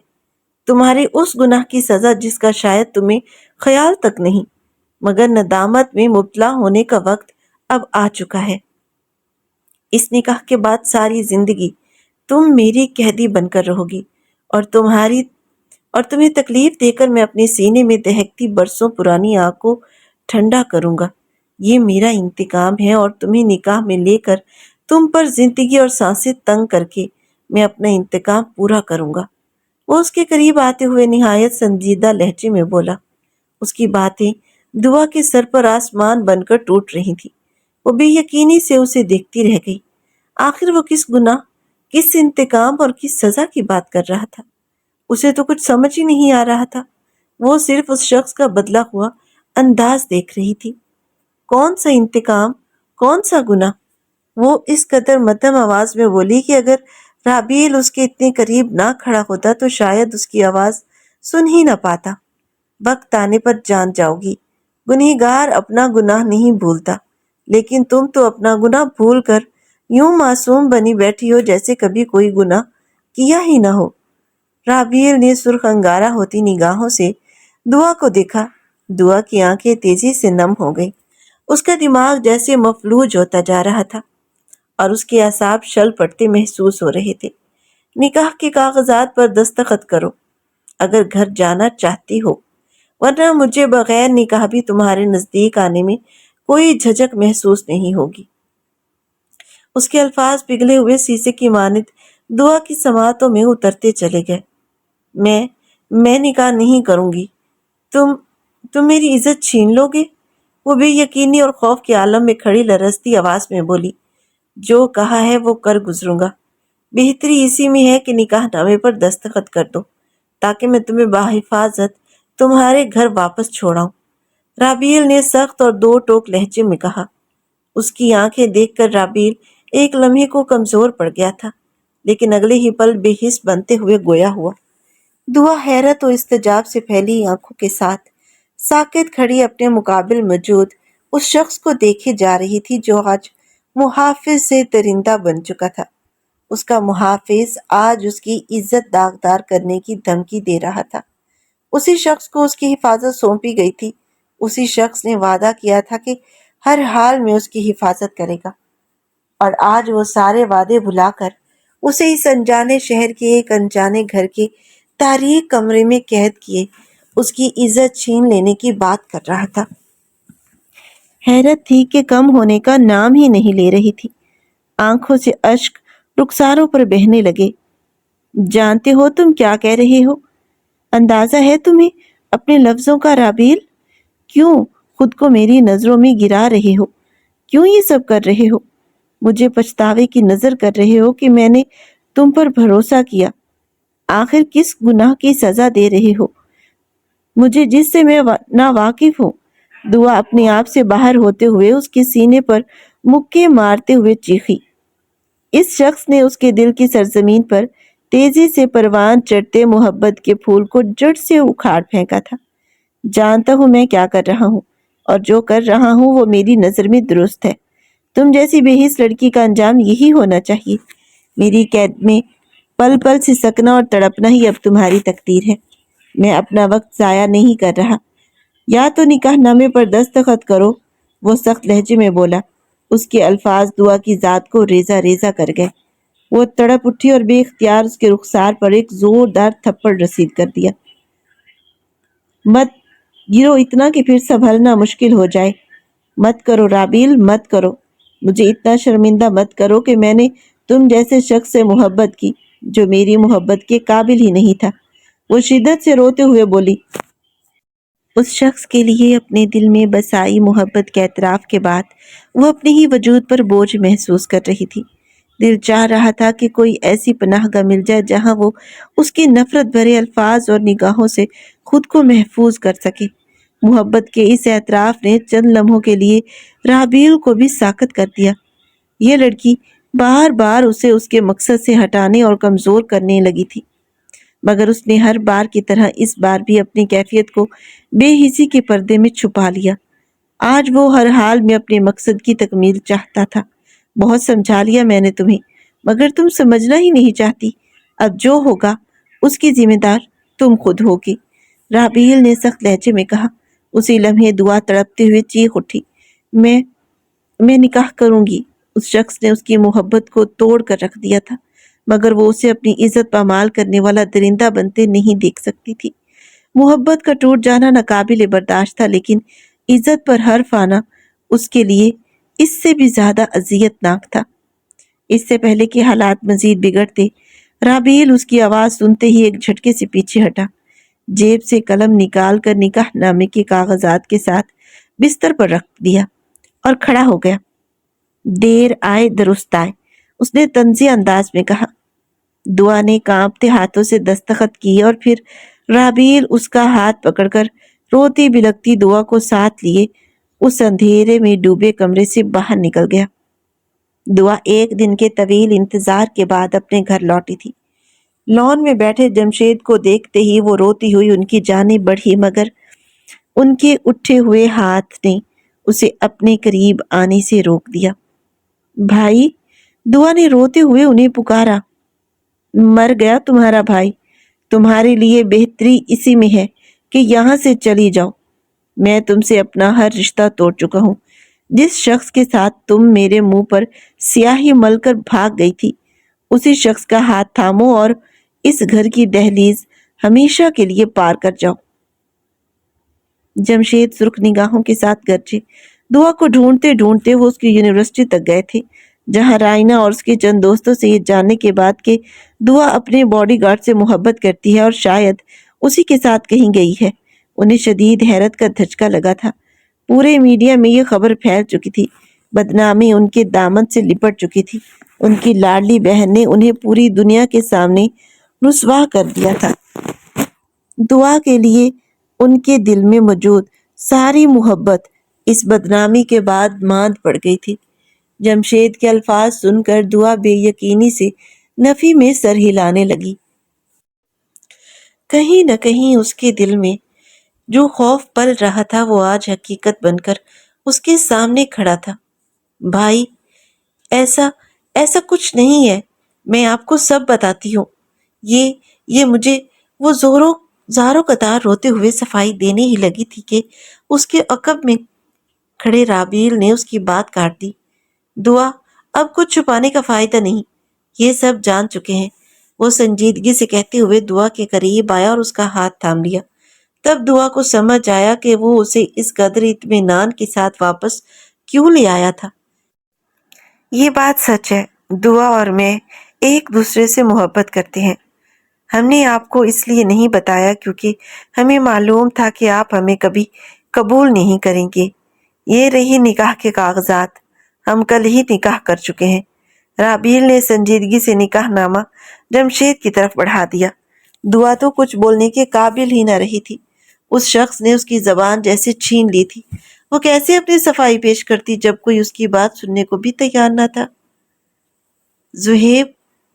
تمہارے اس گناہ کی سزا جس کا شاید تمہیں خیال تک نہیں، مگر ندامت میں مبتلا ہونے کا وقت اب آ چکا ہے۔ اس نکاح کے بعد ساری زندگی تم میری قیدی بن کر رہو گی، اور تمہیں تکلیف دے کر میں اپنے سینے میں دہکتی برسوں پرانی آگ کو ٹھنڈا کروں گا۔ یہ میرا انتقام ہے، اور تمہیں نکاح میں لے کر تم پر زندگی اور سانسیں تنگ کر کے میں اپنا انتقام پورا کروں گا۔ وہ اس کے قریب آتے ہوئے نہایت سنجیدہ لہجے میں بولا۔ اس کی باتیں دعا کے سر پر آسمان بن کر ٹوٹ رہی تھی۔ وہ بے یقینی سے اسے دیکھتی رہ گئی۔ آخر وہ کس گناہ، کس انتقام اور کس سزا کی بات کر رہا تھا؟ اسے تو کچھ سمجھ ہی نہیں آ رہا تھا۔ وہ صرف اس شخص کا بدلا ہوا انداز دیکھ رہی تھی۔ کون سا انتقام، کون سا گناہ؟ وہ اس قدر مدھم آواز میں بولی کہ اگر رابیل اس کے اتنے قریب نہ کھڑا ہوتا تو شاید اس کی آواز سن ہی نہ پاتا۔ وقت آنے پر جان جاؤ گی، گنہگار اپنا گناہ نہیں بھولتا، لیکن تم تو اپنا گناہ بھول کر یوں معصوم بنی بیٹھی ہو جیسے کبھی کوئی گناہ کیا ہی نہ ہو۔ رابیل نے سرخ انگارہ ہوتی نگاہوں سے دعا کو دیکھا۔ دعا کی آنکھیں تیزی سے نم ہو گئی۔ اس کا دماغ جیسے مفلوج ہوتا جا رہا تھا اور اس کے اعصاب شل پڑتے محسوس ہو رہے تھے۔ نکاح کے کاغذات پر دستخط کرو اگر گھر جانا چاہتی ہو، ورنہ مجھے بغیر نکاح بھی تمہارے نزدیک آنے میں کوئی جھجک محسوس نہیں ہوگی۔ اس کے الفاظ پگھلے ہوئے شیشے کی مانند دعا کی سماعتوں میں اترتے چلے گئے۔ میں نکاح نہیں کروں گی۔ تم میری عزت چھین لو گے؟ وہ بے یقینی اور خوف کے عالم میں کھڑی لرزتی آواز میں بولی۔ جو کہا ہے وہ کر گزروں گا۔ بہتری اسی میں ہے کہ نکاح نامے پر دستخط کر دو تاکہ میں تمہیں بحفاظت تمہارے گھر واپس چھوڑاؤں۔ رابیل نے سخت اور دو ٹوک لہجے میں کہا۔ اس کی آنکھیں دیکھ کر رابیل ایک لمحے کو کمزور پڑ گیا تھا، لیکن اگلے ہی پل بے حس بنتے ہوئے گویا ہوا۔ دعا حیرت و استعجاب سے پھیلی آنکھوں کے ساتھ ساکت کھڑی اپنے مقابل موجود اس شخص کو دیکھے جا رہی تھی جو آج محافظ سے درندہ بن چکا تھا۔ اس کا محافظ آج اس کی عزت داغدار کرنے کی دھمکی دے رہا تھا۔ اسی شخص کو اس کی حفاظت سونپی گئی تھی۔ اسی شخص نے وعدہ کیا تھا کہ ہر حال میں اس کی حفاظت کرے گا، اور آج وہ سارے وعدے بھلا کر اسے اس انجانے شہر کے ایک انجانے گھر کے تاریک کمرے میں قید کیے اس کی عزت چھین لینے کی بات کر رہا تھا۔ حیرت تھی کہ کم ہونے کا نام ہی نہیں لے رہی تھی۔ آنکھوں سے اشک رخساروں پر بہنے لگے۔ جانتے ہو تم کیا کہہ رہے ہو؟ اندازہ ہے تمہیں اپنے لفظوں کا رابیل؟ کیوں خود کو میری نظروں میں گرا رہے ہو؟ کیوں یہ سب کر رہے ہو؟ مجھے پچھتاوے کی نظر کر رہے ہو کہ میں نے تم پر بھروسہ کیا؟ آخر کس گناہ کی سزا دے رہے ہو مجھے جس سے میں نا واقف ہوں؟ دعا اپنے آپ سے باہر ہوتے ہوئے اس کے سینے پر مکے مارتے ہوئے چیخی۔ اس شخص نے اس کے دل کی سرزمین پر تیزی سے پروان چڑھتے محبت کے پھول کو جڑ سے اکھاڑ پھینکا تھا۔ جانتا ہوں میں کیا کر رہا ہوں، اور جو کر رہا ہوں وہ میری نظر میں درست ہے۔ تم جیسی بے حس لڑکی کا انجام یہی ہونا چاہیے۔ میری قید میں پل پل سے سکنا اور تڑپنا ہی اب تمہاری تقدیر ہے۔ میں اپنا وقت ضائع نہیں کر رہا۔ یا تو نکاح نامے پر دستخط کرو، وہ سخت لہجے میں بولا۔ اس کے الفاظ دعا کی ذات کو ریزہ ریزہ کر گئے۔ وہ تڑپ اٹھی اور بے اختیار اس کے رخسار پر ایک زوردار تھپڑ رسید کر دیا۔ مت گرو اتنا کہ پھر سنبھلنا مشکل ہو جائے۔ مت کرو رابیل، مت کرو۔ مجھے اتنا شرمندہ مت کرو کہ میں نے تم جیسے شخص سے محبت کی جو میری محبت کے قابل ہی نہیں تھا۔ وہ شدت سے روتے ہوئے بولی۔ اس شخص کے لیے اپنے دل میں بسائی محبت کے اعتراف کے بعد وہ اپنے ہی وجود پر بوجھ محسوس کر رہی تھی۔ دل چاہ رہا تھا کہ کوئی ایسی پناہ گاہ مل جائے جہاں وہ اس کے نفرت بھرے الفاظ اور نگاہوں سے خود کو محفوظ کر سکے۔ محبت کے اس اعتراف نے چند لمحوں کے لیے رابیل کو بھی ساکت کر دیا۔ یہ لڑکی بار بار اسے اس کے مقصد سے ہٹانے اور کمزور کرنے لگی تھی، مگر اس نے ہر بار کی طرح اس بار بھی اپنی کیفیت کو بے حسی کے پردے میں چھپا لیا۔ آج وہ ہر حال میں اپنے مقصد کی تکمیل چاہتا تھا۔ بہت سمجھا لیا میں نے تمہیں، مگر تم سمجھنا ہی نہیں چاہتی۔ اب جو ہوگا اس کی ذمہ دار تم خود ہوگی، رابیل نے سخت لہجے میں کہا۔ اسی لمحے دعا تڑپتے ہوئے چیخ اٹھی۔ میں نکاح کروں گی۔ اس شخص نے اس کی محبت کو توڑ کر رکھ دیا تھا، مگر وہ اسے اپنی عزت پامال کرنے والا درندہ بنتے نہیں دیکھ سکتی تھی۔ محبت کا ٹوٹ جانا ناقابل برداشت تھا، لیکن عزت پر حرف آنا اس کے لیے اس سے بھی زیادہ اذیت ناک تھا۔ اس سے پہلے کہ حالات مزید بگڑتے، رابیل اس کی آواز سنتے ہی ایک جھٹکے سے پیچھے ہٹا، جیب سے قلم نکال کر نکاح نامے کے کاغذات کے ساتھ بستر پر رکھ دیا اور کھڑا ہو گیا۔ دیر آئے درست آئے، اس نے طنزیہ انداز میں کہا۔ دعا نے کانپتے ہاتھوں سے دستخط کیے اور پھر رابیل اس کا ہاتھ پکڑ کر روتی بلکتی دعا کو ساتھ لیے اس اندھیرے میں ڈوبے کمرے سے باہر نکل گیا۔ دعا ایک دن کے طویل انتظار کے بعد اپنے گھر لوٹی تھی۔ لان میں بیٹھے جمشید کو دیکھتے ہی وہ روتی ہوئی ان کی جانب بڑھی، مگر ان کے اٹھے ہوئے ہاتھ نے اسے اپنے قریب آنے سے روک دیا۔ بھائی، دعا نے روتے ہوئے انہیں پکارا۔ مر گیا تمہارا بھائی۔ تمہارے لیے بہتری اسی میں ہے کہ یہاں سے چلی جاؤ۔ میں تم سے اپنا ہر رشتہ توڑ چکا ہوں۔ جس شخص کے ساتھ تم میرے منہ پر سیاہی مل کر بھاگ گئی تھی، اسی شخص کا ہاتھ تھامو اور اس گھر کی دہلیز ہمیشہ کے لیے پار کر جاؤ۔ جمشید سرخ نگاہوں کے ساتھ گرجے۔ دعا کو ڈھونڈتے ڈھونڈتے وہ اس کی یونیورسٹی تک گئے تھے، جہاں رائنا اور اس کے چند دوستوں سے یہ جاننے کے بعد کہ دعا اپنے باڈی گارڈ سے محبت کرتی ہے اور شاید اسی کے ساتھ کہیں گئی ہے، انہیں شدید حیرت کا دھچکا لگا تھا۔ پورے میڈیا میں یہ خبر پھیل چکی تھی، بدنامی ان کے دامن سے لپٹ چکی تھی۔ ان کی لاڈلی بہن نے انہیں پوری دنیا کے سامنے رسوا کر دیا تھا۔ دعا کے لیے ان کے دل میں موجود ساری محبت اس بدنامی کے بعد ماند پڑ گئی تھی۔ جمشید کے الفاظ سن کر دعا بے یقینی سے نفی میں سر ہلانے لگی۔ کہیں نہ کہیں اس کے دل میں جو خوف پل رہا تھا وہ آج حقیقت بن کر اس کے سامنے کھڑا تھا۔ بھائی، ایسا ایسا کچھ نہیں ہے، میں آپ کو سب بتاتی ہوں۔ یہ مجھے وہ زاروں قطار روتے ہوئے صفائی دینے ہی لگی تھی کہ اس کے عقب میں کھڑے رابیل نے اس کی بات کاٹ دی۔ دعا، اب کچھ چھپانے کا فائدہ نہیں، یہ سب جان چکے ہیں، وہ سنجیدگی سے کہتے ہوئے دعا کے قریب آیا اور اس کا ہاتھ تھام لیا۔ تب دعا کو سمجھ آیا کہ وہ اسے اس قدر اطمینان کے ساتھ واپس کیوں لے آیا تھا۔ یہ بات سچ ہے، دعا اور میں ایک دوسرے سے محبت کرتے ہیں۔ ہم نے آپ کو اس لیے نہیں بتایا کیونکہ ہمیں معلوم تھا کہ آپ ہمیں کبھی قبول نہیں کریں گے۔ یہ رہی نکاح کے کاغذات، ہم کل ہی نکاح کر چکے ہیں۔ رابیل نے سنجیدگی سے نکاح نامہ جمشید کی طرف بڑھا دیا۔ دعا تو کچھ بولنے کے قابل ہی نہ رہی تھی، اس شخص نے اس کی زبان جیسے چھین لی تھی۔ وہ کیسے اپنی صفائی پیش کرتی جب کوئی اس کی بات سننے کو بھی تیار نہ تھا۔ زہیب،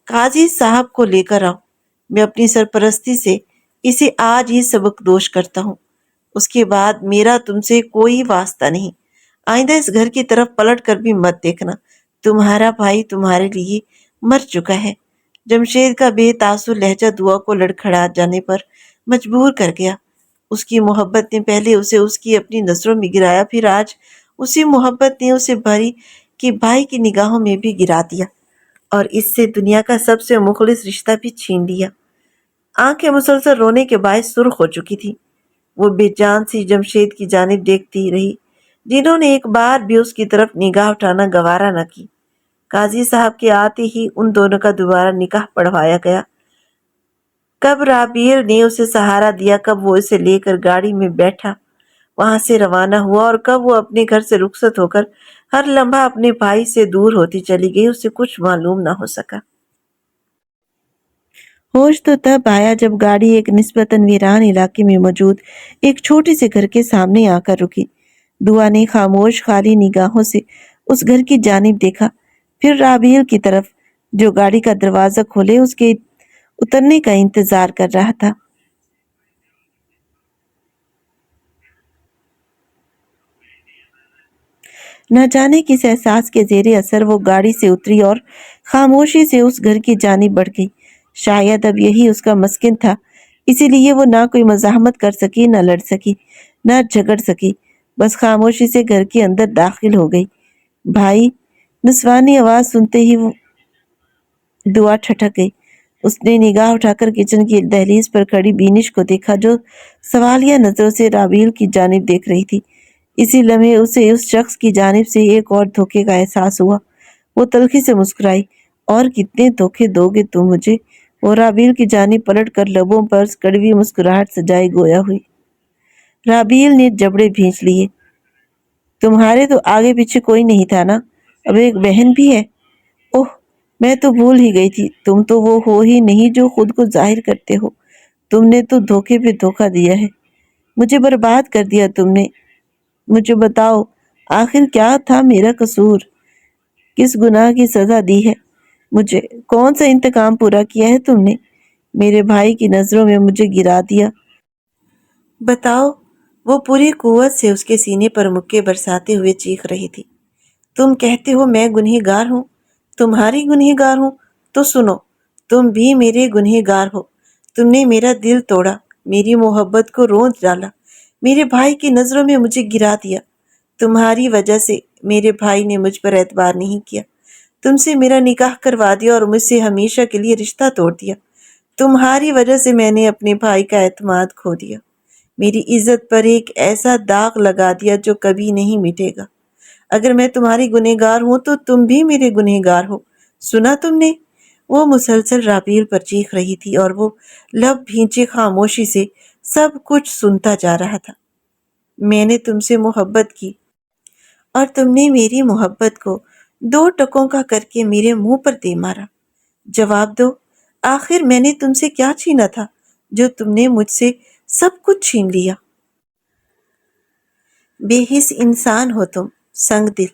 قاضی صاحب کو لے کر آؤ، میں اپنی سرپرستی سے اسے آج ہی سبق دوش کرتا ہوں، اس کے بعد میرا تم سے کوئی واسطہ نہیں۔ آئندہ اس گھر کی طرف پلٹ کر بھی مت دیکھنا، تمہارا بھائی تمہارے لیے مر چکا ہے۔ جمشید کا بے تاثر لہجہ دعا کو لڑکھڑا جانے پر مجبور کر گیا۔ اس کی محبت نے پہلے اسے اس کی اپنی نظروں میں گرایا، پھر آج اسی محبت نے اسے بھائی کی نگاہوں میں بھی گرا دیا اور اس سے دنیا کا سب سے مخلص رشتہ بھی چھین لیا۔ آنکھیں مسلسل رونے کے باعث سرخ ہو چکی تھی۔ وہ بے جان سی جمشید کی جانب دیکھتی رہی، جنہوں نے ایک بار بھی اس کی طرف نگاہ اٹھانا گوارا نہ کی۔ قاضی صاحب کے آتے ہی ان دونوں کا دوبارہ نکاح پڑھوایا گیا۔ کب رابیل نے اسے سہارا دیا، کب وہ اسے لے کر گاڑی میں بیٹھا وہاں سے روانہ ہوا، اور کب وہ اپنے گھر سے رخصت ہو کر ہر لمحہ اپنے بھائی سے دور ہوتی چلی گئی، اسے کچھ معلوم نہ ہو سکا۔ ہوش تو تب آیا جب گاڑی ایک نسبتاً ویران علاقے میں موجود ایک چھوٹے سے گھر کے سامنے آ کر رکی۔ دعا نے خاموش خالی نگاہوں سے اس گھر کی جانب دیکھا، پھر رابیل کی طرف جو گاڑی کا دروازہ کھولے اس کے اترنے کا انتظار کر رہا تھا۔ نہ جانے کس احساس کے زیر اثر وہ گاڑی سے اتری اور خاموشی سے اس گھر کی جانب بڑھ گئی۔ شاید اب یہی اس کا مسکن تھا، اسی لیے وہ نہ کوئی مزاحمت کر سکی، نہ لڑ سکی، نہ جھگڑ سکی، بس خاموشی سے گھر کے اندر داخل ہو گئی۔ بھائی، نسوانی آواز سنتے ہی وہ دعا ٹھٹک گئی۔ اس نے نگاہ اٹھا کر کچن کی دہلیز پر کھڑی بینش کو دیکھا، جو سوالیہ نظروں سے رابیل کی جانب دیکھ رہی تھی۔ اسی لمحے اسے اس شخص کی جانب سے ایک اور دھوکے کا احساس ہوا۔ وہ تلخی سے مسکرائی۔ اور کتنے دھوکے دو گے تم مجھے؟ وہ رابیل کی جانب پلٹ کر لبوں پر کڑوی مسکراہٹ سجائے گویا ہوئی۔ رابیل نے جبڑے بھینچ لیے۔ تمہارے تو آگے پیچھے کوئی نہیں تھا نا؟ اب ایک بہن بھی ہے؟ اوہ، میں تو بھول ہی گئی تھی، تم تو وہ ہو ہی نہیں جو خود کو ظاہر کرتے ہو۔ تم نے تو دھوکے پہ دھوکا دیا ہے، مجھے برباد کر دیا تم نے۔ مجھے بتاؤ، آخر کیا تھا میرا قصور؟ کس گناہ کی سزا دی ہے مجھے؟ کون سا انتقام پورا کیا ہے تم نے؟ میرے بھائی کی نظروں میں مجھے گرا دیا۔ بتاؤ۔ وہ پوری قوت سے اس کے سینے پر مکے برساتے ہوئے چیخ رہی تھی۔ تم کہتے ہو میں گنہگار ہوں، تمہاری گنہگار ہوں؟ تو سنو، تم بھی میرے گنہگار ہو۔ تم نے میرا دل توڑا، میری محبت کو رونچ ڈالا، میرے بھائی کی نظروں میں مجھے گرا دیا۔ تمہاری وجہ سے میرے بھائی نے مجھ پر اعتبار نہیں کیا، تم سے میرا نکاح کروا دیا اور مجھ سے ہمیشہ کے لیے رشتہ توڑ دیا۔ تمہاری وجہ سے میں نے اپنے بھائی کا اعتماد کھو دیا، میری عزت پر ایک ایسا داغ لگا دیا جو کبھی نہیں مٹے گا۔ اگر میں تمہاری گنہگار ہوں تو تم بھی میرے گنہگار ہو، سنا تم نے؟ وہ مسلسل رابیل پر چیخ رہی تھی اور وہ لب بھینچے خاموشی سے سب کچھ سنتا جا رہا تھا۔ میں نے تم سے محبت کی اور تم نے میری محبت کو دو ٹکوں کا کر کے میرے منہ پر دے مارا۔ جواب دو، آخر میں نے تم سے کیا چھینا تھا جو تم نے مجھ سے سب کچھ چھین لیا؟ بے حس انسان ہو تم، سنگ دل۔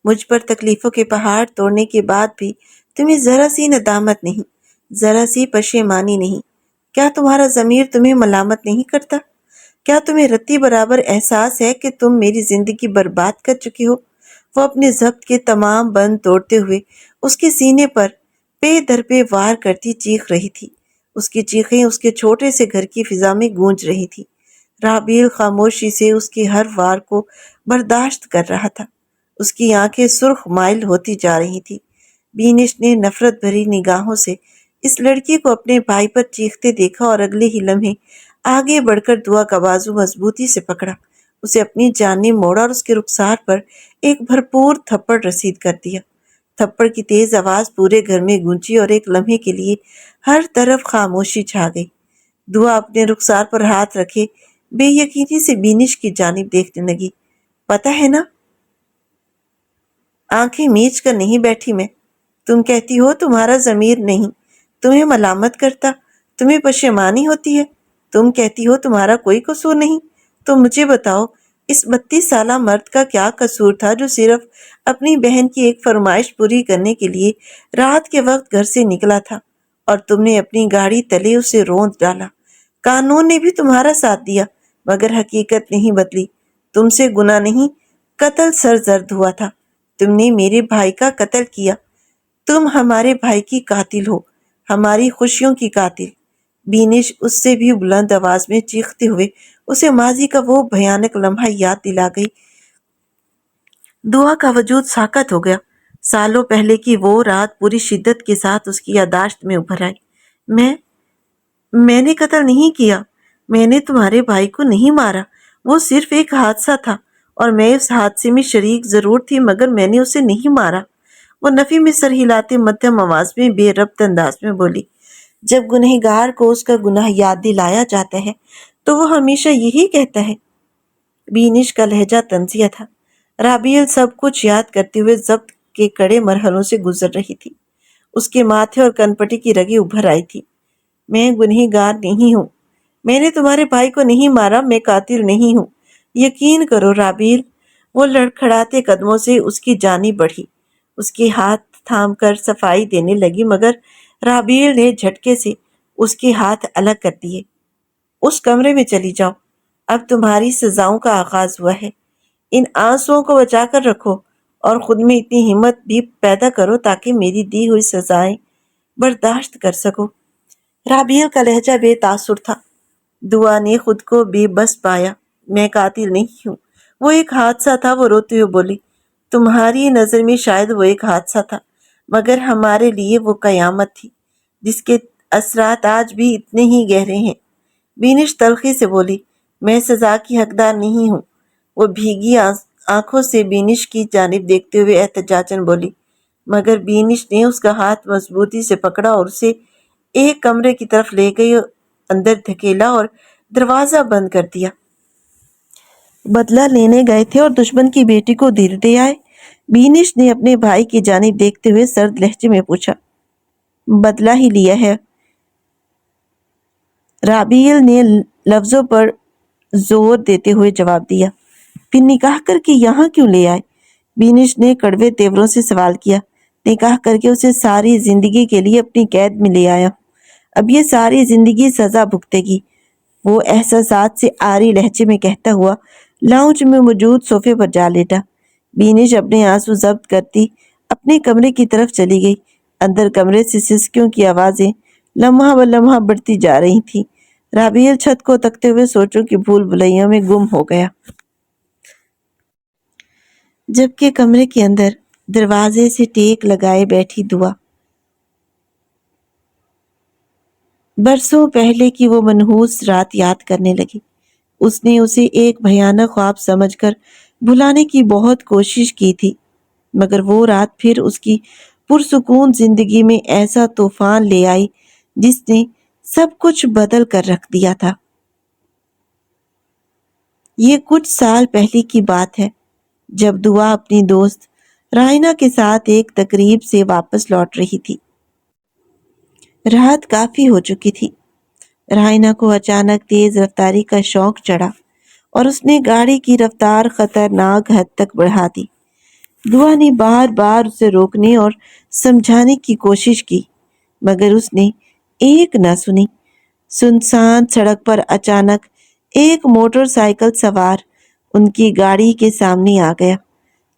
مجھ پر تکلیفوں کے پہاڑ توڑنے کے بعد بھی تمہیں ذرا سی ندامت نہیں، ذرا سی پشیمانی نہیں؟ کیا تمہارا ضمیر تمہیں ملامت نہیں کرتا؟ کیا تمہیں رتی برابر احساس ہے کہ تم میری زندگی برباد کر چکی ہو؟ وہ اپنے ضبط کے تمام بند توڑتے ہوئے اس کے سینے پر پے در پے وار کرتی چیخ رہی تھی۔ اس کی چیخیں اس کے چھوٹے سے گھر کی فضا میں گونج رہی تھی۔ رابیل خاموشی سے اس کی ہر وار کو برداشت کر رہا تھا۔ اس کی آنکھیں سرخ مائل ہوتی جا رہی تھی۔ بینش نے نفرت بھری نگاہوں سے اس لڑکی کو اپنے بھائی پر چیختے دیکھا اور اگلے ہی لمحے آگے بڑھ کر دعا کا بازو مضبوطی سے پکڑا، اسے اپنی جانب موڑا اور اس کے رخسار پر ایک بھرپور تھپڑ رسید کر دیا۔ تھپڑ کی تیز آواز پورے گھر میں گونجی اور ایک لمحے کے لیے ہر طرف خاموشی چھا گئی۔ دعا اپنے رخسار پر ہاتھ رکھے بے یقینی سے بینش کی جانب دیکھنے لگی۔ پتہ ہے نا، آنکھیں میچ کر نہیں بیٹھی میں۔ تم کہتی ہو تمہارا ضمیر نہیں تمہیں ملامت کرتا، تمہیں پشیمانی ہوتی ہے۔ تم کہتی ہو تمہارا کوئی قصور نہیں۔ تو مجھے بتاؤ، اس 32 سالہ مرد کا کیا قصور تھا جو صرف اپنی بہن کی ایک فرمائش پوری کرنے کے لیے رات کے وقت گھر سے نکلا تھا اور تم نے اپنی گاڑی تلے اسے روند ڈالا۔ قانون نے بھی تمہارا ساتھ دیا مگر حقیقت نہیں بدلی۔ تم سے گناہ نہیں، قتل سرزد ہوا تھا۔ تم نے میرے بھائی کا قتل کیا۔ تم ہمارے بھائی کی قاتل ہو، ہماری خوشیوں کی قاتل۔ بینش اس سے بھی بلند آواز میں چیختے ہوئے اسے ماضی کا وہ بھیانک لمحہ یاد دلا گئی۔ دعا کا وجود ساکت ہو گیا۔ سالوں پہلے کی وہ رات پوری شدت کے ساتھ اس کی یادداشت میں ابھر آئی۔ میں نے قتل نہیں کیا، میں نے تمہارے بھائی کو نہیں مارا، وہ صرف ایک حادثہ تھا اور میں اس حادثے میں شریک ضرور تھی مگر میں نے اسے نہیں مارا۔ وہ نفی میں سر ہلاتے مدھم آواز میں بے ربط انداز میں بولی۔ جب گنہگار کو اس کا گناہ یاد دلایا جاتا ہے تو وہ ہمیشہ یہی کہتا ہے۔ بینش کا لہجہ طنزیہ تھا۔ رابیل سب کچھ یاد کرتے ہوئے ضبط کے کڑے مرحلوں سے گزر رہی تھی۔ اس کے ماتھے اور کنپٹی کی رگیں ابھر آئی تھی۔ میں گنہگار نہیں ہوں، میں نے تمہارے بھائی کو نہیں مارا، میں قاتل نہیں ہوں، یقین کرو رابیل۔ وہ لڑکھڑاتے قدموں سے اس کی جانب بڑھی، اس کے ہاتھ تھام کر صفائی دینے لگی مگر رابیل نے جھٹکے سے اس کے ہاتھ الگ کر دیے۔ اس کمرے میں چلی جاؤ، اب تمہاری سزاؤں کا آغاز ہوا ہے۔ ان آنسوؤں کو بچا کر رکھو اور خود میں اتنی ہمت بھی پیدا کرو تاکہ میری دی ہوئی سزائیں برداشت کر سکو۔ رابیل کا لہجہ بے تاثر تھا۔ دعا نے خود کو بے بس پایا۔ میں قاتل نہیں ہوں، وہ ایک حادثہ تھا، وہ روتے ہوئے بولی۔ تمہاری نظر میں شاید وہ ایک حادثہ تھا مگر ہمارے لیے وہ قیامت تھی جس کے اثرات آج بھی اتنے ہی گہرے ہیں۔ بینش تلخی سے بولی۔ میں سزا کی حقدار نہیں ہوں۔ وہ بھیگی آنکھوں سے بینش کی جانب دیکھتے ہوئے احتجاجاً بولی مگر بینش نے اس کا ہاتھ مضبوطی سے پکڑا اور اسے ایک کمرے کی طرف لے گئی، اندر دھکیلا اور دروازہ بند کر دیا۔ بدلہ لینے گئے تھے اور دشمن کی بیٹی کو دل دے آئے؟ بینش نے اپنے بھائی کی جانب دیکھتے ہوئے سرد لہجے میں پوچھا۔ بدلہ ہی لیا ہے، رابیل نے لفظوں پر زور دیتے ہوئے جواب دیا۔ پھر نکاح کر کے یہاں کیوں لے آئے؟ بینش نے کڑوے تیوروں سے سوال کیا۔ نکاح کر کے اسے ساری زندگی کے لیے اپنی قید میں لے آیا، اب یہ ساری زندگی سزا بھگتے گی، وہ احساسات سے عاری لہجے میں کہتا ہوا لاؤنج میں موجود صوفے پر جا لیٹا۔ بینش اپنے آنسو ضبط کرتی اپنے کمرے کی طرف چلی گئی۔ اندر کمرے سے سسکیوں کی آوازیں لمحہ ب لمحہ بڑھتی جا رہی تھی۔ رابیل چھت کو تکتے ہوئے سوچوں کی بھول بھلیوں میں گم ہو گیا، جبکہ کمرے کے اندر دروازے سے ٹیک لگائے بیٹھی دعا برسوں پہلے کی وہ منحوس رات یاد کرنے لگی۔ اس نے اسے ایک بھیانک خواب سمجھ کر بھلانے کی بہت کوشش کی تھی مگر وہ رات پھر اس کی پرسکون زندگی میں ایسا طوفان لے آئی جس نے سب کچھ بدل کر رکھ دیا تھا۔ یہ کچھ سال پہلے کی بات ہے جب دعا اپنی دوست رائنا کے ساتھ ایک تقریب سے واپس لوٹ رہی تھی۔ رات کافی ہو چکی تھی۔ رائنا کو اچانک تیز رفتاری کا شوق چڑھا اور اس نے گاڑی کی رفتار خطرناک حد تک بڑھا دی۔ دعا نے بار بار اسے روکنے اور سمجھانے کی کوشش کی مگر اس نے ایک نہ سنی۔ سنسان سڑک پر اچانک ایک موٹر سائیکل سوار ان کی گاڑی کے سامنے آ گیا۔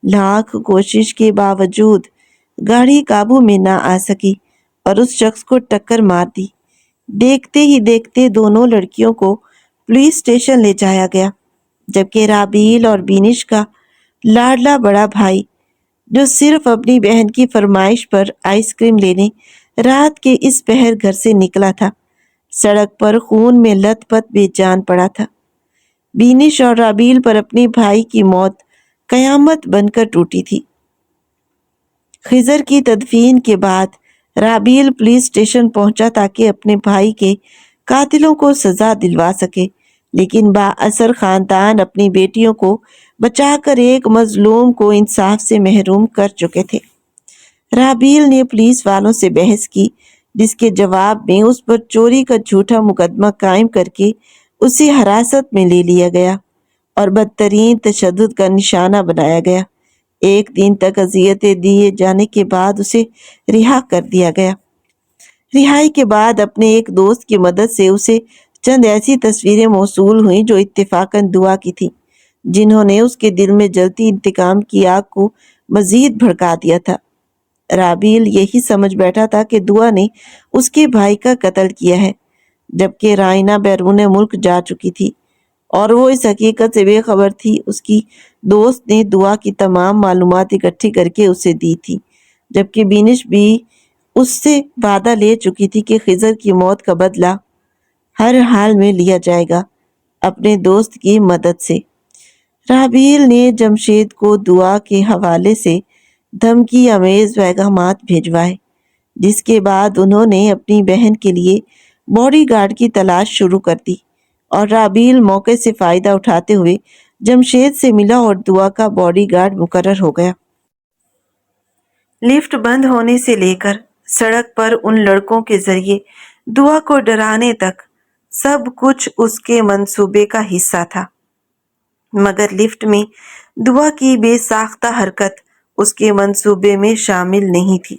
لاکھ کوشش کے باوجود گاڑی قابو میں نہ آ سکی اور اس شخص کو ٹکر مار دی۔ دیکھتے ہی دیکھتے دونوں لڑکیوں کو پولیس اسٹیشن لے جایا گیا، جبکہ رابیل اور بینش کا لاڈلا بڑا بھائی، جو صرف اپنی بہن کی فرمائش پر آئس کریم لینے رات کے اس پہر گھر سے نکلا تھا، سڑک پر خون میں لت پت بے جان پڑا تھا۔ بینش اور رابیل پر اپنے بھائی کی موت قیامت بن کر ٹوٹی تھی۔ خضر کی تدفین کے بعد رابیل پولیس اسٹیشن پہنچا تاکہ اپنے بھائی کے قاتلوں کو سزا دلوا سکے، لیکن با اثر خاندان اپنی بیٹیوں کو بچا کر ایک مظلوم کو انصاف سے محروم کر چکے تھے۔ رابیل نے پولیس والوں سے بحث کی، جس کے جواب میں اس پر چوری کا جھوٹا مقدمہ قائم کر کے اسے حراست میں لے لیا گیا اور بدترین تشدد کا نشانہ بنایا گیا۔ ایک دن تک اذیتیں دیے جانے کے بعد اسے رہا کر دیا گیا۔ رہائی کے بعد اپنے ایک دوست کی مدد سے اسے چند ایسی تصویریں موصول ہوئیں جو اتفاقاً دعا کی تھیں، جنہوں نے اس کے دل میں جلتی انتقام کی آگ کو مزید بھڑکا دیا تھا۔ رابیل یہی سمجھ بیٹھا تھا کہ دعا نے اس کے بھائی کا قتل کیا ہے، جبکہ رائنا بیرون ملک جا چکی تھی اور وہ اس حقیقت سے بے خبر تھی۔ اس کی دوست نے دعا کی تمام معلومات اکٹھی کر کے اسے دی تھی، جبکہ بینش بھی اس سے وعدہ لے چکی تھی کہ خضر کی موت کا بدلہ ہر حال میں لیا جائے گا اپنے دوست کی مدد سے۔ رابیل نے جمشید کو دعا کے حوالے سے دھمکی آمیز پیغامات بھیجوائے، جس کے بعد انہوں نے اپنی بہن کے لیے باڈی گارڈ کی تلاش شروع کر دی اور رابیل موقع سے فائدہ اٹھاتے ہوئے جمشید سے ملا اور دعا کا باڈی گارڈ مقرر ہو گیا۔ لفٹ بند ہونے سے لے کر سڑک پر ان لڑکوں کے ذریعے دعا کو ڈرانے تک سب کچھ اس کے منصوبے کا حصہ تھا، مگر لفٹ میں دعا کی بے ساختہ حرکت اس کے منصوبے میں شامل نہیں تھی۔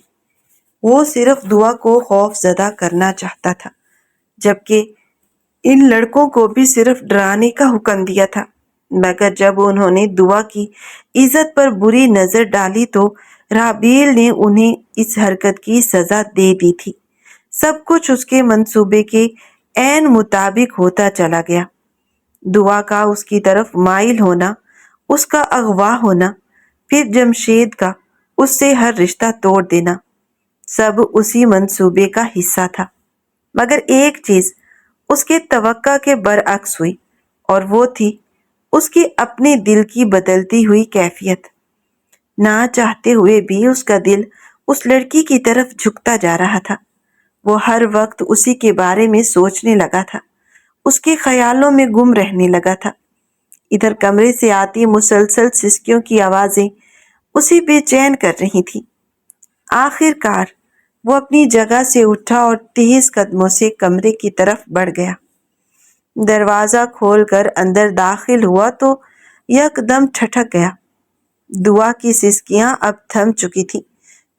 وہ صرف دعا کو خوف زدہ کرنا چاہتا تھا، جبکہ ان لڑکوں کو بھی صرف ڈرانے کا حکم دیا تھا۔ مگر جب انہوں نے دعا کی عزت پر بری نظر ڈالی تو رابیل نے انہیں اس حرکت کی سزا دے دی تھی۔ سب کچھ اس کے منصوبے کے عین مطابق ہوتا چلا گیا۔ دعا کا اس کی طرف مائل ہونا، اس کا اغوا ہونا، پھر جمشید کا اس سے ہر رشتہ توڑ دینا، سب اسی منصوبے کا حصہ تھا۔ مگر ایک چیز اس کے توقع کے برعکس ہوئی، اور وہ تھی اس کے اپنے دل کی بدلتی ہوئی کیفیت۔ نہ چاہتے ہوئے بھی اس کا دل اس لڑکی کی طرف جھکتا جا رہا تھا۔ وہ ہر وقت اسی کے بارے میں سوچنے لگا تھا، اس کے خیالوں میں گم رہنے لگا تھا۔ ادھر کمرے سے آتی مسلسل سسکیوں کی آوازیں اسے بے چین کر رہی تھی۔ آخر کار وہ اپنی جگہ سے اٹھا اور تیز قدموں سے کمرے کی طرف بڑھ گیا۔ دروازہ کھول کر اندر داخل ہوا تو یک دم ٹھٹک گیا۔ دعا کی سسکیاں اب تھم چکی تھی،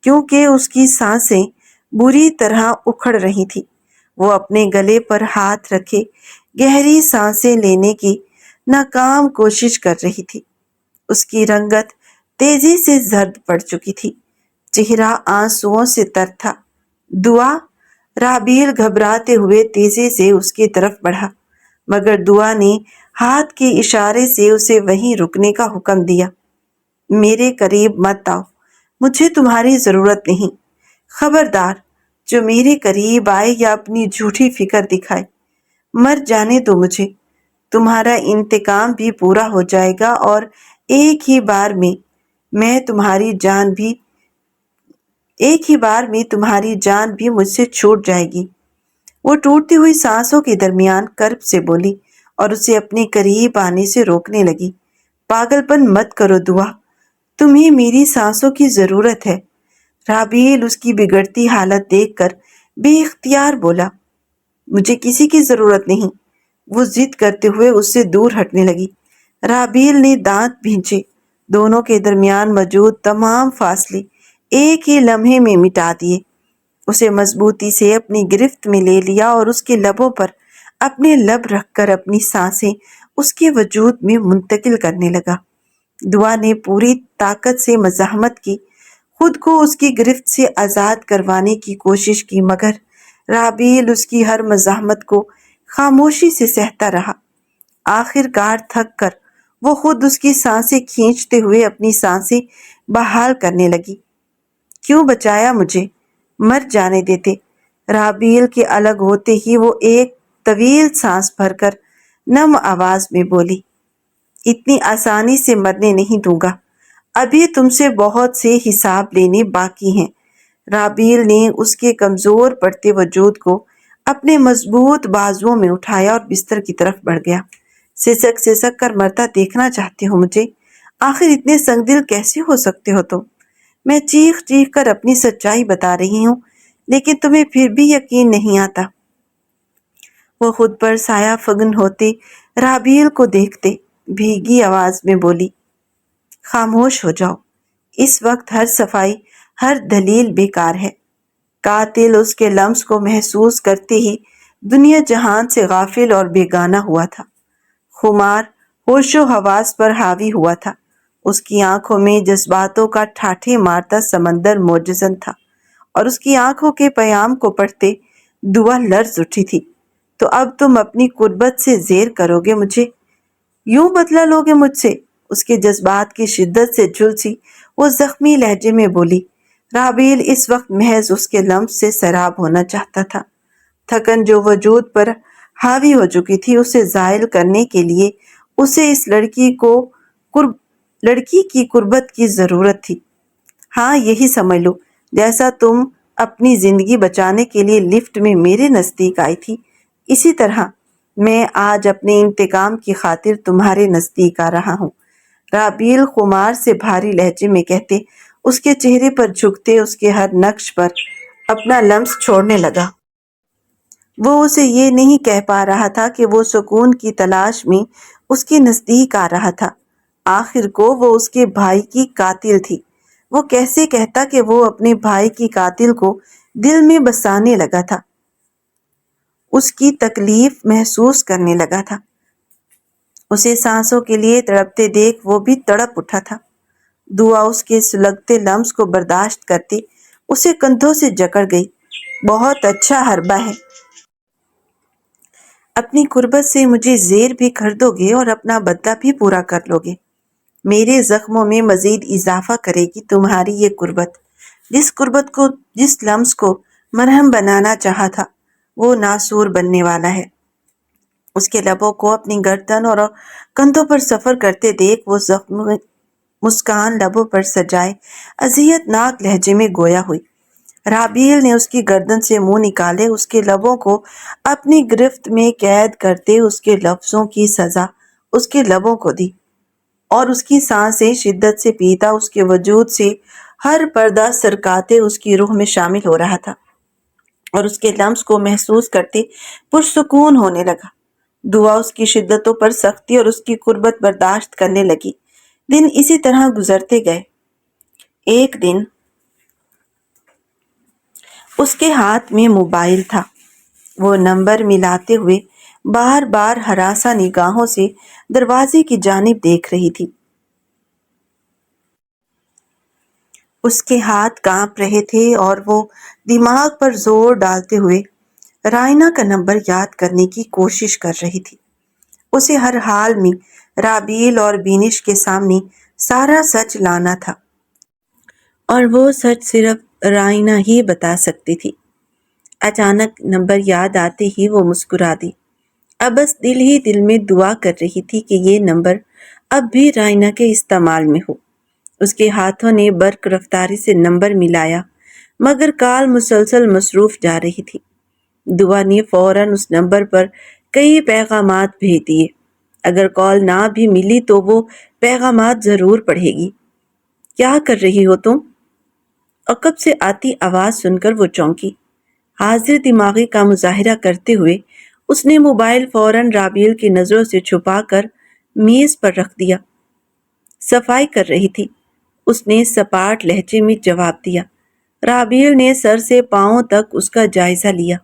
کیونکہ اس کی سانسیں بری طرح اکھڑ رہی تھی۔ وہ اپنے گلے پر ہاتھ رکھے گہری سانسیں لینے کی ناکام کوشش کر رہی تھی۔ اس کی رنگت تیزی سے زرد پڑ چکی تھی، چہرہ آنسوؤں سے تر تھا۔ دعا! رابیل گھبراتے ہوئے تیزی سے اس کی طرف بڑھا، مگر دعا نے ہاتھ کے اشارے سے اسے وہیں رکنے کا حکم دیا۔ میرے قریب مت آؤ، مجھے تمہاری ضرورت نہیں۔ خبردار، جو میرے قریب آئے یا اپنی جھوٹی فکر دکھائے، مر جانے دو مجھے۔ تمہارا انتقام بھی پورا ہو جائے گا اور ایک ہی بار میں تمہاری جان بھی مجھ سے چھوٹ جائے گی۔ وہ ٹوٹتی ہوئی سانسوں کے درمیان کرب سے بولی اور اسے اپنے قریب آنے سے روکنے لگی۔ پاگل پن مت کرو دعا، تمہیں میری سانسوں کی ضرورت ہے۔ رابیل اس کی بگڑتی حالت دیکھ کر بے اختیار بولا، مجھے کسی کی ضرورت نہیں۔ وہ ضد کرتے ہوئے اس سے دور ہٹنے لگی۔ رابیل نے دانت بھینچے، دونوں کے درمیان موجود تمام فاصلے ایک ہی لمحے میں مٹا دیے۔ اسے مضبوطی سے اپنی گرفت میں لے لیا اور اس کے لبوں پر اپنے لب رکھ کر اپنی سانسیں اس کے وجود میں منتقل کرنے لگا۔ دعا نے پوری طاقت سے مزاحمت کی، خود کو اس کی گرفت سے آزاد کروانے کی کوشش کی، مگر رابیل اس کی ہر مزاحمت کو خاموشی سے سہتا رہا۔ آخر کار تھک کر وہ خود اس کی سانسیں کھینچتے ہوئے اپنی سانسیں بحال کرنے لگی۔ کیوں بچایا مجھے؟ مر جانے دیتے۔ رابیل کے الگ ہوتے ہی وہ ایک طویل سانس بھر کر نم آواز میں بولی، اتنی آسانی سے مرنے نہیں دوں گا، ابھی تم سے بہت سے حساب لینے باقی ہیں۔ رابیل نے اس کے کمزور پڑتے وجود کو اپنے مضبوط بازوؤں میں اٹھایا اور بستر کی طرف بڑھ گیا۔ سسک سسک کر مرتا دیکھنا چاہتے ہو مجھے؟ آخر اتنے سنگ دل کیسے ہو سکتے ہو تم؟ میں چیخ چیخ کر اپنی سچائی بتا رہی ہوں، لیکن تمہیں پھر بھی یقین نہیں آتا۔ وہ خود پر سایہ فگن ہوتے رابیل کو دیکھتے بھیگی آواز میں بولی، خاموش ہو جاؤ، اس وقت ہر صفائی، ہر دلیل بیکار ہے۔ قاتل اس کے لمس کو محسوس کرتے ہی دنیا جہان سے غافل اور بیگانہ ہوا تھا۔ خمار ہوش و حواس پر حاوی ہوا تھا۔ اس کی آنکھوں میں جذباتوں کا ٹھاٹھے مارتا سمندر موجزن تھا، اور اس کی آنکھوں کے پیام کو پڑھتے دعا لرز اٹھی تھی۔ تو اب تم اپنی قربت سے زیر کرو گے مجھے؟ یوں بدلہ لو گے مجھ سے؟ اس کے جذبات کی شدت سے جھلسی وہ زخمی لہجے میں بولی۔ رابیل اس وقت محض اس کے لمس سے سیراب ہونا چاہتا تھا۔ تھکن جو وجود پر حاوی ہو چکی تھی، اسے زائل کرنے کے لیے اسے اس لڑکی کی قربت کی ضرورت تھی۔ ہاں، یہی سمجھ لو، جیسا تم اپنی زندگی بچانے کے لیے لفٹ میں میرے نزدیک آئی تھی، اسی طرح میں آج اپنے انتقام کی خاطر تمہارے نزدیک آ رہا ہوں۔ رابیل خمار سے بھاری لہجے میں کہتے اس کے چہرے پر جھکتے اس کے ہر نقش پر اپنا لمس چھوڑنے لگا۔ وہ اسے یہ نہیں کہہ پا رہا تھا کہ وہ سکون کی تلاش میں اس کے نزدیک آ رہا تھا۔ آخر کو وہ اس کے بھائی کی قاتل تھی۔ وہ کیسے کہتا کہ وہ اپنے بھائی کی قاتل کو دل میں بسانے لگا تھا، اس کی تکلیف محسوس کرنے لگا تھا۔ اسے سانسوں کے لیے تڑپتے دیکھ وہ بھی تڑپ اٹھا تھا۔ دعا اس کے سلگتے لمس کو برداشت کرتے اسے کندھوں سے جکڑ گئی۔ بہت اچھا حربہ ہے، اپنی قربت سے مجھے زیر بھی کر دو گے اور اپنا بدلہ بھی پورا کر لو گے۔ میرے زخموں میں مزید اضافہ کرے گی تمہاری یہ قربت۔ جس لمس کو مرہم بنانا چاہا تھا، وہ ناسور بننے والا ہے۔ اس کے لبوں کو اپنی گردن اور کندھوں پر سفر کرتے دیکھ وہ زخم مسکان لبوں پر سجائے اذیت ناک لہجے میں گویا ہوئی۔ رابیل نے اس کی گردن سے منہ نکالے اس کے لبوں کو اپنی گرفت میں قید کرتے اس کے لفظوں کی سزا اس کے لبوں کو دی، اور اس کی سانسیں شدت سے پیتا اس کے وجود سے ہر پردہ سرکاتے اس کی روح میں شامل ہو رہا تھا، اور اس کے لمس کو محسوس کرتے پرسکون ہونے لگا۔ دعا اس کی شدتوں پر سختی اور اس کی قربت برداشت کرنے لگی۔ دن اسی طرح گزرتے گئے۔ ایک دن اس کے ہاتھ میں موبائل تھا۔ وہ نمبر ملاتے ہوئے بار بار ہراساں نگاہوں سے دروازے کی جانب دیکھ رہی تھی۔ اس کے ہاتھ کانپ رہے تھے اور وہ دماغ پر زور ڈالتے ہوئے رائنا کا نمبر یاد کرنے کی کوشش کر رہی تھی۔ اسے ہر حال میں رابیل اور بینش کے سامنے سارا سچ لانا تھا، اور وہ سچ صرف رائنا ہی بتا سکتی تھی۔ اچانک نمبر یاد آتے ہی وہ مسکرا دی۔ اب بس دل ہی دل میں دعا کر رہی تھی کہ یہ نمبر اب بھی رائنا کے استعمال میں ہو۔ اس کے ہاتھوں نے برق رفتاری سے نمبر ملایا، مگر کال مسلسل مصروف جا رہی تھی۔ دعا نے فوراً اس نمبر پر کئی پیغامات بھیج دیے۔ اگر کال نہ بھی ملی تو وہ پیغامات ضرور پڑھے گی۔ کیا کر رہی ہو تم؟ عقب سے آتی آواز سن کر وہ چونکی۔ حاضر دماغی کا مظاہرہ کرتے ہوئے اس نے موبائل فوراً رابیل کی نظروں سے چھپا کر میز پر رکھ دیا۔ صفائی کر رہی تھی، اس نے سپاٹ لہجے میں جواب دیا۔ رابیل نے سر سے پاؤں تک اس کا جائزہ لیا۔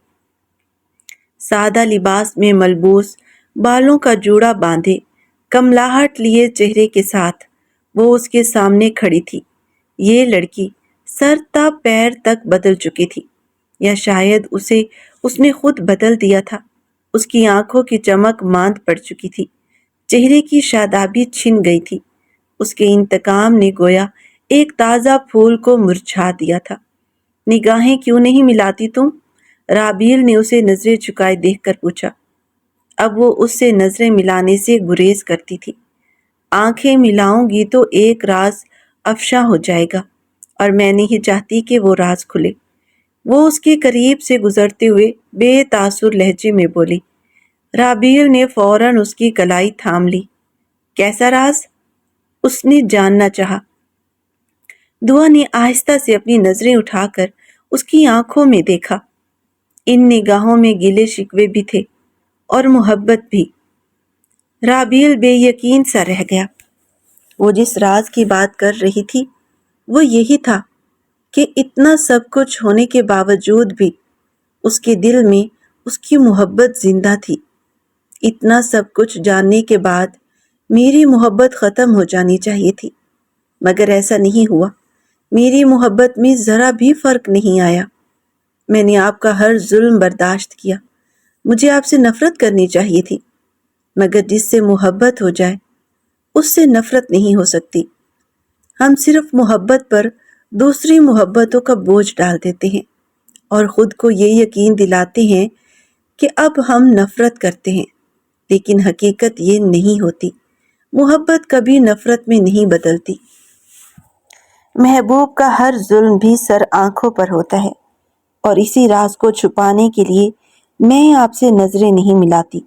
سادہ لباس میں ملبوس، بالوں کا جوڑا باندھے، کملاہٹ لیے چہرے کے ساتھ وہ اس کے سامنے کھڑی تھی۔ یہ لڑکی سر تا پیر تک بدل چکی تھی، یا شاید اس نے خود بدل دیا تھا۔ اس کی آنکھوں کی چمک ماند پڑ چکی تھی، چہرے کی شادابی چھن گئی تھی۔ اس کے انتقام نے گویا ایک تازہ پھول کو مرجھا دیا تھا۔ نگاہیں کیوں نہیں ملاتی تم؟ رابیل نے اسے نظریں جھکائے دیکھ کر پوچھا۔ اب وہ اس سے نظریں ملانے سے گریز کرتی تھی۔ آنکھیں ملاؤں گی تو ایک راز افشا ہو جائے گا، اور میں نہیں چاہتی کہ وہ راز کھلے۔ وہ اس کے قریب سے گزرتے ہوئے بے تاثر لہجے میں بولی۔ رابیل نے فوراً اس کی کلائی تھام لی۔ کیسا راز؟ اس نے جاننا چاہا۔ دعا نے آہستہ سے اپنی نظریں اٹھا کر اس کی آنکھوں میں دیکھا۔ ان نگاہوں میں گلے شکوے بھی تھے اور محبت بھی۔ رابیل بے یقین سا رہ گیا۔ وہ جس راز کی بات کر رہی تھی وہ یہی تھا کہ اتنا سب کچھ ہونے کے باوجود بھی اس کے دل میں اس کی محبت زندہ تھی۔ اتنا سب کچھ جاننے کے بعد میری محبت ختم ہو جانی چاہیے تھی، مگر ایسا نہیں ہوا۔ میری محبت میں ذرا بھی فرق نہیں آیا۔ میں نے آپ کا ہر ظلم برداشت کیا۔ مجھے آپ سے نفرت کرنی چاہیے تھی، مگر جس سے محبت ہو جائے اس سے نفرت نہیں ہو سکتی۔ ہم صرف محبت پر دوسری محبتوں کا بوجھ ڈال دیتے ہیں اور خود کو یہ یقین دلاتے ہیں کہ اب ہم نفرت کرتے ہیں، لیکن حقیقت یہ نہیں ہوتی۔ محبت کبھی نفرت میں نہیں بدلتی۔ محبوب کا ہر ظلم بھی سر آنکھوں پر ہوتا ہے، اور اسی راز کو چھپانے کے لیے میں آپ سے نظریں نہیں ملاتی۔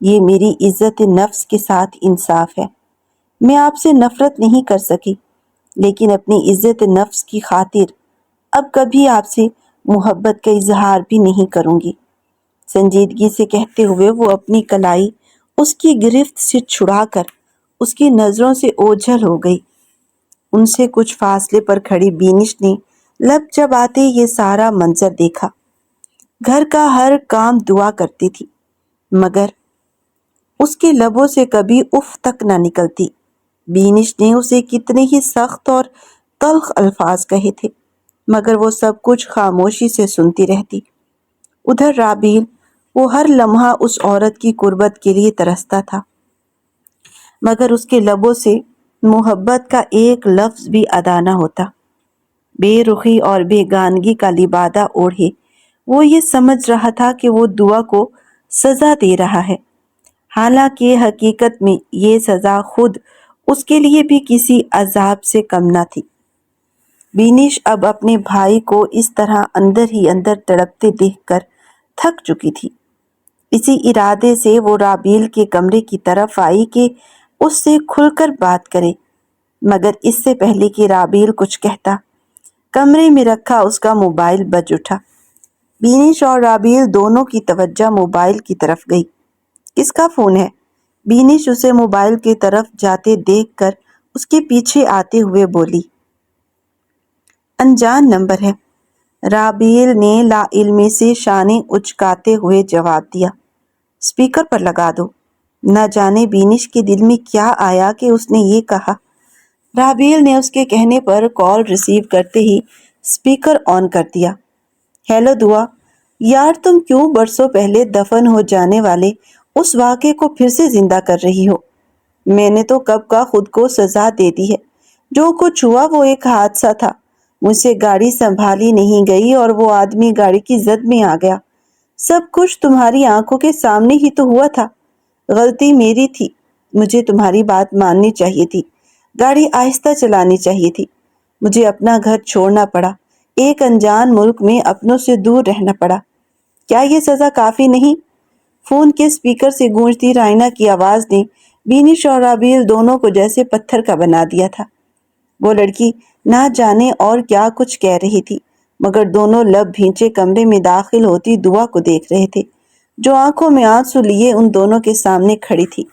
یہ میری عزت نفس کے ساتھ انصاف ہے۔ میں آپ سے نفرت نہیں کر سکی، لیکن اپنی عزت نفس کی خاطر اب کبھی آپ سے محبت کا اظہار بھی نہیں کروں گی۔ سنجیدگی سے کہتے ہوئے وہ اپنی کلائی اس کی گرفت سے چھڑا کر اس کی نظروں سے اوجھل ہو گئی۔ ان سے کچھ فاصلے پر کھڑی بینش نے لب چباتے یہ سارا منظر دیکھا۔ گھر کا ہر کام دعا کرتی تھی، مگر اس کے لبوں سے کبھی اف تک نہ نکلتی۔ بینش نے اسے کتنے ہی سخت اور تلخ الفاظ کہے تھے، مگر وہ سب کچھ خاموشی سے سنتی رہتی۔ ادھر رابیل، وہ ہر لمحہ اس عورت کی قربت کے لیے ترستا تھا، مگر اس کے لبوں سے محبت کا ایک لفظ بھی ادا نہ ہوتا۔ بے رخی اور بیگانگی کا لبادہ اوڑھے وہ یہ سمجھ رہا تھا کہ وہ دعا کو سزا دے رہا ہے، حالانکہ حقیقت میں یہ سزا خود اس کے لیے بھی کسی عذاب سے کم نہ تھی۔ بینش اب اپنے بھائی کو اس طرح اندر ہی اندر تڑپتے دیکھ کر تھک چکی تھی۔ اسی ارادے سے وہ رابیل کے کمرے کی طرف آئی کہ اس سے کھل کر بات کرے، مگر اس سے پہلے کہ رابیل کچھ کہتا، کمرے میں رکھا اس کا موبائل بج اٹھا۔ بینش اور رابیل دونوں کی توجہ موبائل کی طرف گئی۔ کس کا فون ہے؟ بینش اسے موبائل کی طرف جاتے دیکھ کر اس کے پیچھے آتے ہوئے بولی۔ انجان نمبر ہے، رابیل نے لا علمی سے شانے اچکاتے ہوئے جواب دیا۔ اسپیکر پر لگا دو۔ نہ جانے بینش کے دل میں کیا آیا کہ اس نے یہ کہا۔ رابیل نے اس کے کہنے پر کال ریسیو کرتے ہی اسپیکر آن کر دیا۔ ہیلو دعا، یار تم کیوں برسوں پہلے دفن ہو جانے والے اس واقعے کو پھر سے زندہ کر رہی ہو؟ میں نے تو کب کا خود کو سزا دے دی ہے۔ جو کچھ ہوا وہ ایک حادثہ تھا۔ مجھ سے گاڑی سنبھالی نہیں گئی اور وہ آدمی گاڑی کی زد میں آ گیا۔ سب کچھ تمہاری آنکھوں کے سامنے ہی تو ہوا تھا۔ غلطی میری تھی، مجھے تمہاری بات ماننی چاہیے تھی، گاڑی آہستہ چلانی چاہیے تھی۔ مجھے اپنا گھر چھوڑنا پڑا، ایک انجان ملک میں اپنوں سے دور رہنا پڑا۔ کیا یہ سزا کافی نہیں؟ فون کے اسپیکر سے گونجتی رائنا کی آواز نے بینش اور رابیل دونوں کو جیسے پتھر کا بنا دیا تھا۔ وہ لڑکی نہ جانے اور کیا کچھ کہہ رہی تھی، مگر دونوں لب بھینچے کمرے میں داخل ہوتی دعا کو دیکھ رہے تھے، جو آنکھوں میں آنسو لیے ان دونوں کے سامنے کھڑی تھی۔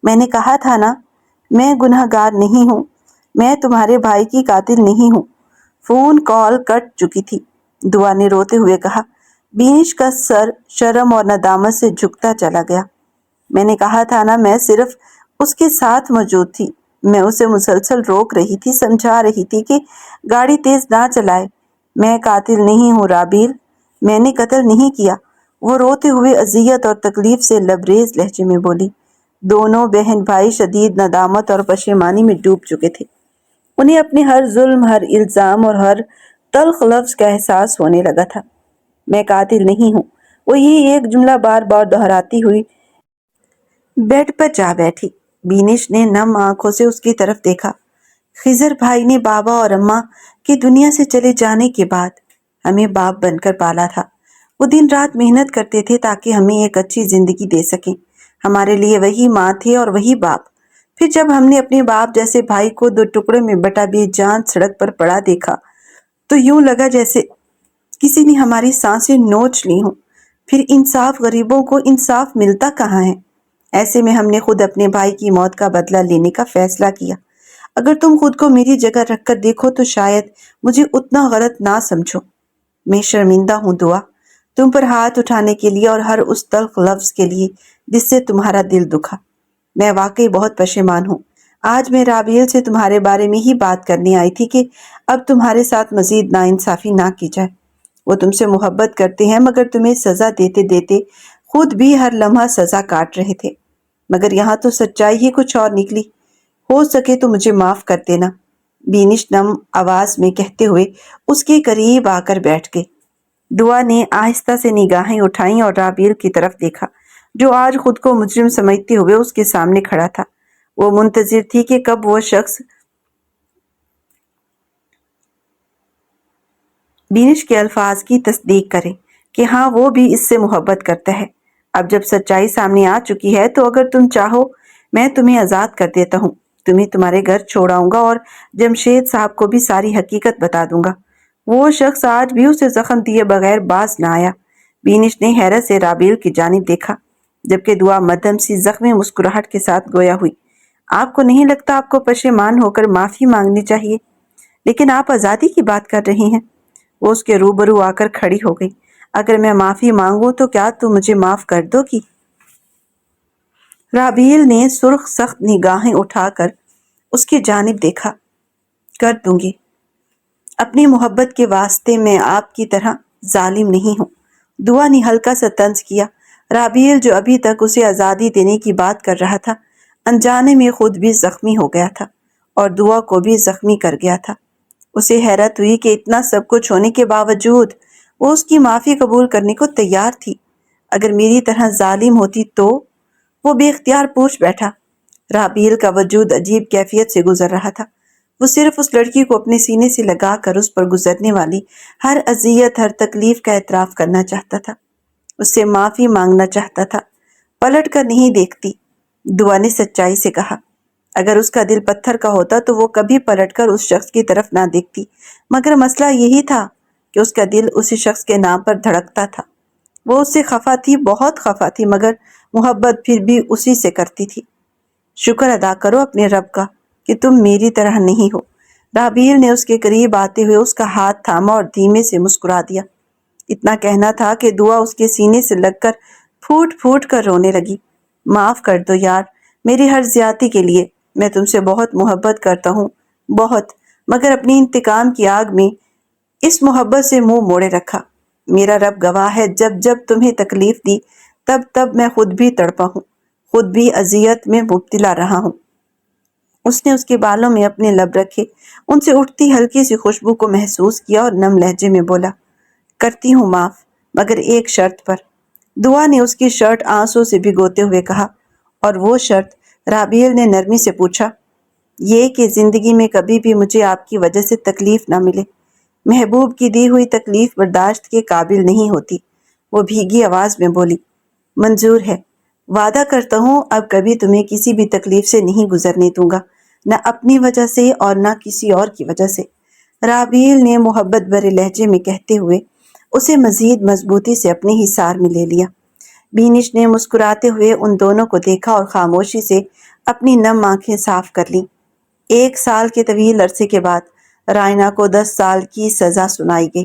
میں نے کہا تھا نا، میں گناہ گار نہیں ہوں، میں تمہارے بھائی کی قاتل نہیں ہوں۔ فون کال کٹ چکی تھی۔ دعا نے روتے ہوئے کہا، بینش کا سر شرم اور ندامت سے جھکتا چلا گیا۔ میں نے کہا تھا نا، میں صرف اس کے ساتھ موجود تھی۔ میں اسے مسلسل روک رہی تھی، سمجھا رہی تھی کہ گاڑی تیز نہ چلائے۔ میں قاتل نہیں ہوں رابیل، میں نے قتل نہیں کیا، وہ روتے ہوئے اذیت اور تکلیف سے لبریز لہجے میں بولی۔ دونوں بہن بھائی شدید ندامت اور پشیمانی میں ڈوب چکے تھے۔ انہیں اپنے ہر ظلم، ہر الزام اور ہر تلخ لفظ کا احساس ہونے لگا تھا۔ میں قاتل نہیں ہوں، وہ یہی ایک جملہ بار بار دہراتی ہوئی بیڈ پر جا بیٹھی۔ بینش نے نم آنکھوں سے اس کی طرف دیکھا۔ خضر بھائی نے بابا اور اماں کے دنیا سے چلے جانے کے بعد ہمیں باپ بن کر پالا تھا۔ وہ دن رات محنت کرتے تھے تاکہ ہمیں ایک اچھی زندگی دے سکیں۔ ہمارے لیے وہی ماں تھے اور وہی باپ۔ پھر جب ہم نے اپنے باپ جیسے بھائی کو دو ٹکڑوں میں بٹا بے جان سڑک پر پڑا دیکھا تو یوں لگا جیسے کسی نے ہماری سانسیں نوچ لی ہوں۔ پھر انصاف، غریبوں کو انصاف ملتا کہاں ہے؟ ایسے میں ہم نے خود اپنے بھائی کی موت کا بدلہ لینے کا فیصلہ کیا۔ اگر تم خود کو میری جگہ رکھ کر دیکھو تو شاید مجھے اتنا غلط نہ سمجھو۔ میں شرمندہ ہوں دعا، تم پر ہاتھ اٹھانے کے لیے اور ہر اس تلخ لفظ کے لیے جس سے تمہارا دل دکھا۔ میں واقعی بہت پشیمان ہوں۔ آج میں رابیل سے تمہارے بارے میں ہی بات کرنے آئی تھی کہ اب تمہارے ساتھ مزید ناانصافی نہ کی جائے۔ وہ تم سے محبت کرتے ہیں مگر تمہیں سزا دیتے دیتے خود بھی ہر لمحہ سزا کاٹ رہے تھے۔ مگر یہاں تو سچائی ہی کچھ اور نکلی۔ ہو سکے تو مجھے معاف کر دینا، بینش نم آواز میں کہتے ہوئے اس کے قریب آ کر بیٹھ گئی۔ دعا نے آہستہ سے نگاہیں اٹھائیں اور رابیل کی طرف دیکھا جو آج خود کو مجرم سمجھتے ہوئے اس کے سامنے کھڑا تھا۔ وہ منتظر تھی کہ کب وہ شخص بینش کے الفاظ کی تصدیق کرے کہ ہاں وہ بھی اس سے محبت کرتا ہے۔ اب جب سچائی سامنے آ چکی ہے تو اگر تم چاہو میں تمہیں آزاد کر دیتا ہوں، تمہیں تمہارے گھر چھوڑ آؤں گا اور جمشید صاحب کو بھی ساری حقیقت بتا دوں گا۔ وہ شخص آج بھی اسے زخم دیے بغیر باز نہ آیا۔ بینش نے حیرت سے رابیل کی جانب دیکھا جبکہ دعا مدھم سی زخمی مسکراہٹ کے ساتھ گویا ہوئی۔ آپ کو نہیں لگتا آپ کو پشیمان ہو کر معافی مانگنی چاہیے؟ لیکن آپ آزادی کی بات کر رہی ہیں۔ وہ اس کے روبرو آ کر کھڑی ہو گئی۔ اگر میں معافی مانگوں تو کیا تم مجھے معاف کر دو گی؟ رابیل نے سرخ سخت نگاہیں اٹھا کر اس کی جانب دیکھا۔ کر دوں گی۔ اپنی محبت کے واسطے میں آپ کی طرح ظالم نہیں ہوں۔ دعا نے ہلکا سا طنز کیا۔ رابیل جو ابھی تک اسے آزادی دینے کی بات کر رہا تھا انجانے میں خود بھی زخمی ہو گیا تھا اور دعا کو بھی زخمی کر گیا تھا۔ اسے حیرت ہوئی کہ اتنا سب کچھ ہونے کے باوجود وہ اس کی معافی قبول کرنے کو تیار تھی۔ اگر میری طرح ظالم ہوتی تو؟ وہ بے اختیار پوچھ بیٹھا۔ رابیل کا وجود عجیب کیفیت سے گزر رہا تھا۔ وہ صرف اس لڑکی کو اپنے سینے سے لگا کر اس پر گزرنے والی ہر اذیت، ہر تکلیف کا اعتراف کرنا چاہتا تھا۔ اس سے معافی مانگنا چاہتا تھا، پلٹ کر نہیں دیکھتی۔ دعا نے سچائی سے کہا۔ اگر اس کا دل پتھر کا ہوتا تو وہ کبھی پلٹ کر اس شخص کی طرف نہ دیکھتی، مگر مسئلہ یہی تھا کہ اس کا دل اسی شخص کے نام پر دھڑکتا تھا۔ وہ اس سے خفا تھی، بہت خفا تھی، مگر محبت پھر بھی اسی سے کرتی تھی۔ شکر ادا کرو اپنے رب کا کہ تم میری طرح نہیں ہو۔ رابیل نے اس کے قریب آتے ہوئے اس کا ہاتھ تھاما اور دھیمے سے مسکرا دیا۔ اتنا کہنا تھا کہ دعا اس کے سینے سے لگ کر پھوٹ پھوٹ کر رونے لگی۔ معاف کر دو یار، میری ہر زیادتی کے لیے۔ میں تم سے بہت محبت کرتا ہوں، بہت، مگر اپنی انتقام کی آگ میں اس محبت سے منہ موڑے رکھا۔ میرا رب گواہ ہے، جب جب تمہیں تکلیف دی تب تب میں خود بھی تڑپا ہوں، خود بھی اذیت میں مبتلا رہا ہوں۔ اس نے اس کے بالوں میں اپنے لب رکھے، ان سے اٹھتی ہلکی سی خوشبو کو محسوس کیا اور نم لہجے میں بولا، کرتی ہوں معاف، مگر ایک شرط پر۔ دعا نے اس کی شرٹ آنسوں سے بھگوتے ہوئے کہا۔ اور وہ شرط؟ رابیل نے نرمی سے پوچھا۔ یہ کہ زندگی میں کبھی بھی مجھے آپ کی وجہ سے تکلیف نہ ملے۔ محبوب کی دی ہوئی تکلیف برداشت کے قابل نہیں ہوتی، وہ بھیگی آواز میں بولی۔ منظور ہے، وعدہ کرتا ہوں اب کبھی تمہیں کسی بھی تکلیف سے نہیں گزرنے دوں گا، نہ اپنی وجہ سے اور نہ کسی اور کی وجہ سے، رابیل نے محبت بھرے لہجے میں کہتے ہوئے اسے مزید مضبوطی سے اپنے ہی سار میں لے لیا۔ بینش نے مسکراتے ہوئے ان دونوں کو دیکھا اور خاموشی سے اپنی نم آنکھیں صاف کر لیں۔ 1 سال کے طویل عرصے کے بعد رائنا کو 10 سال کی سزا سنائی گئی۔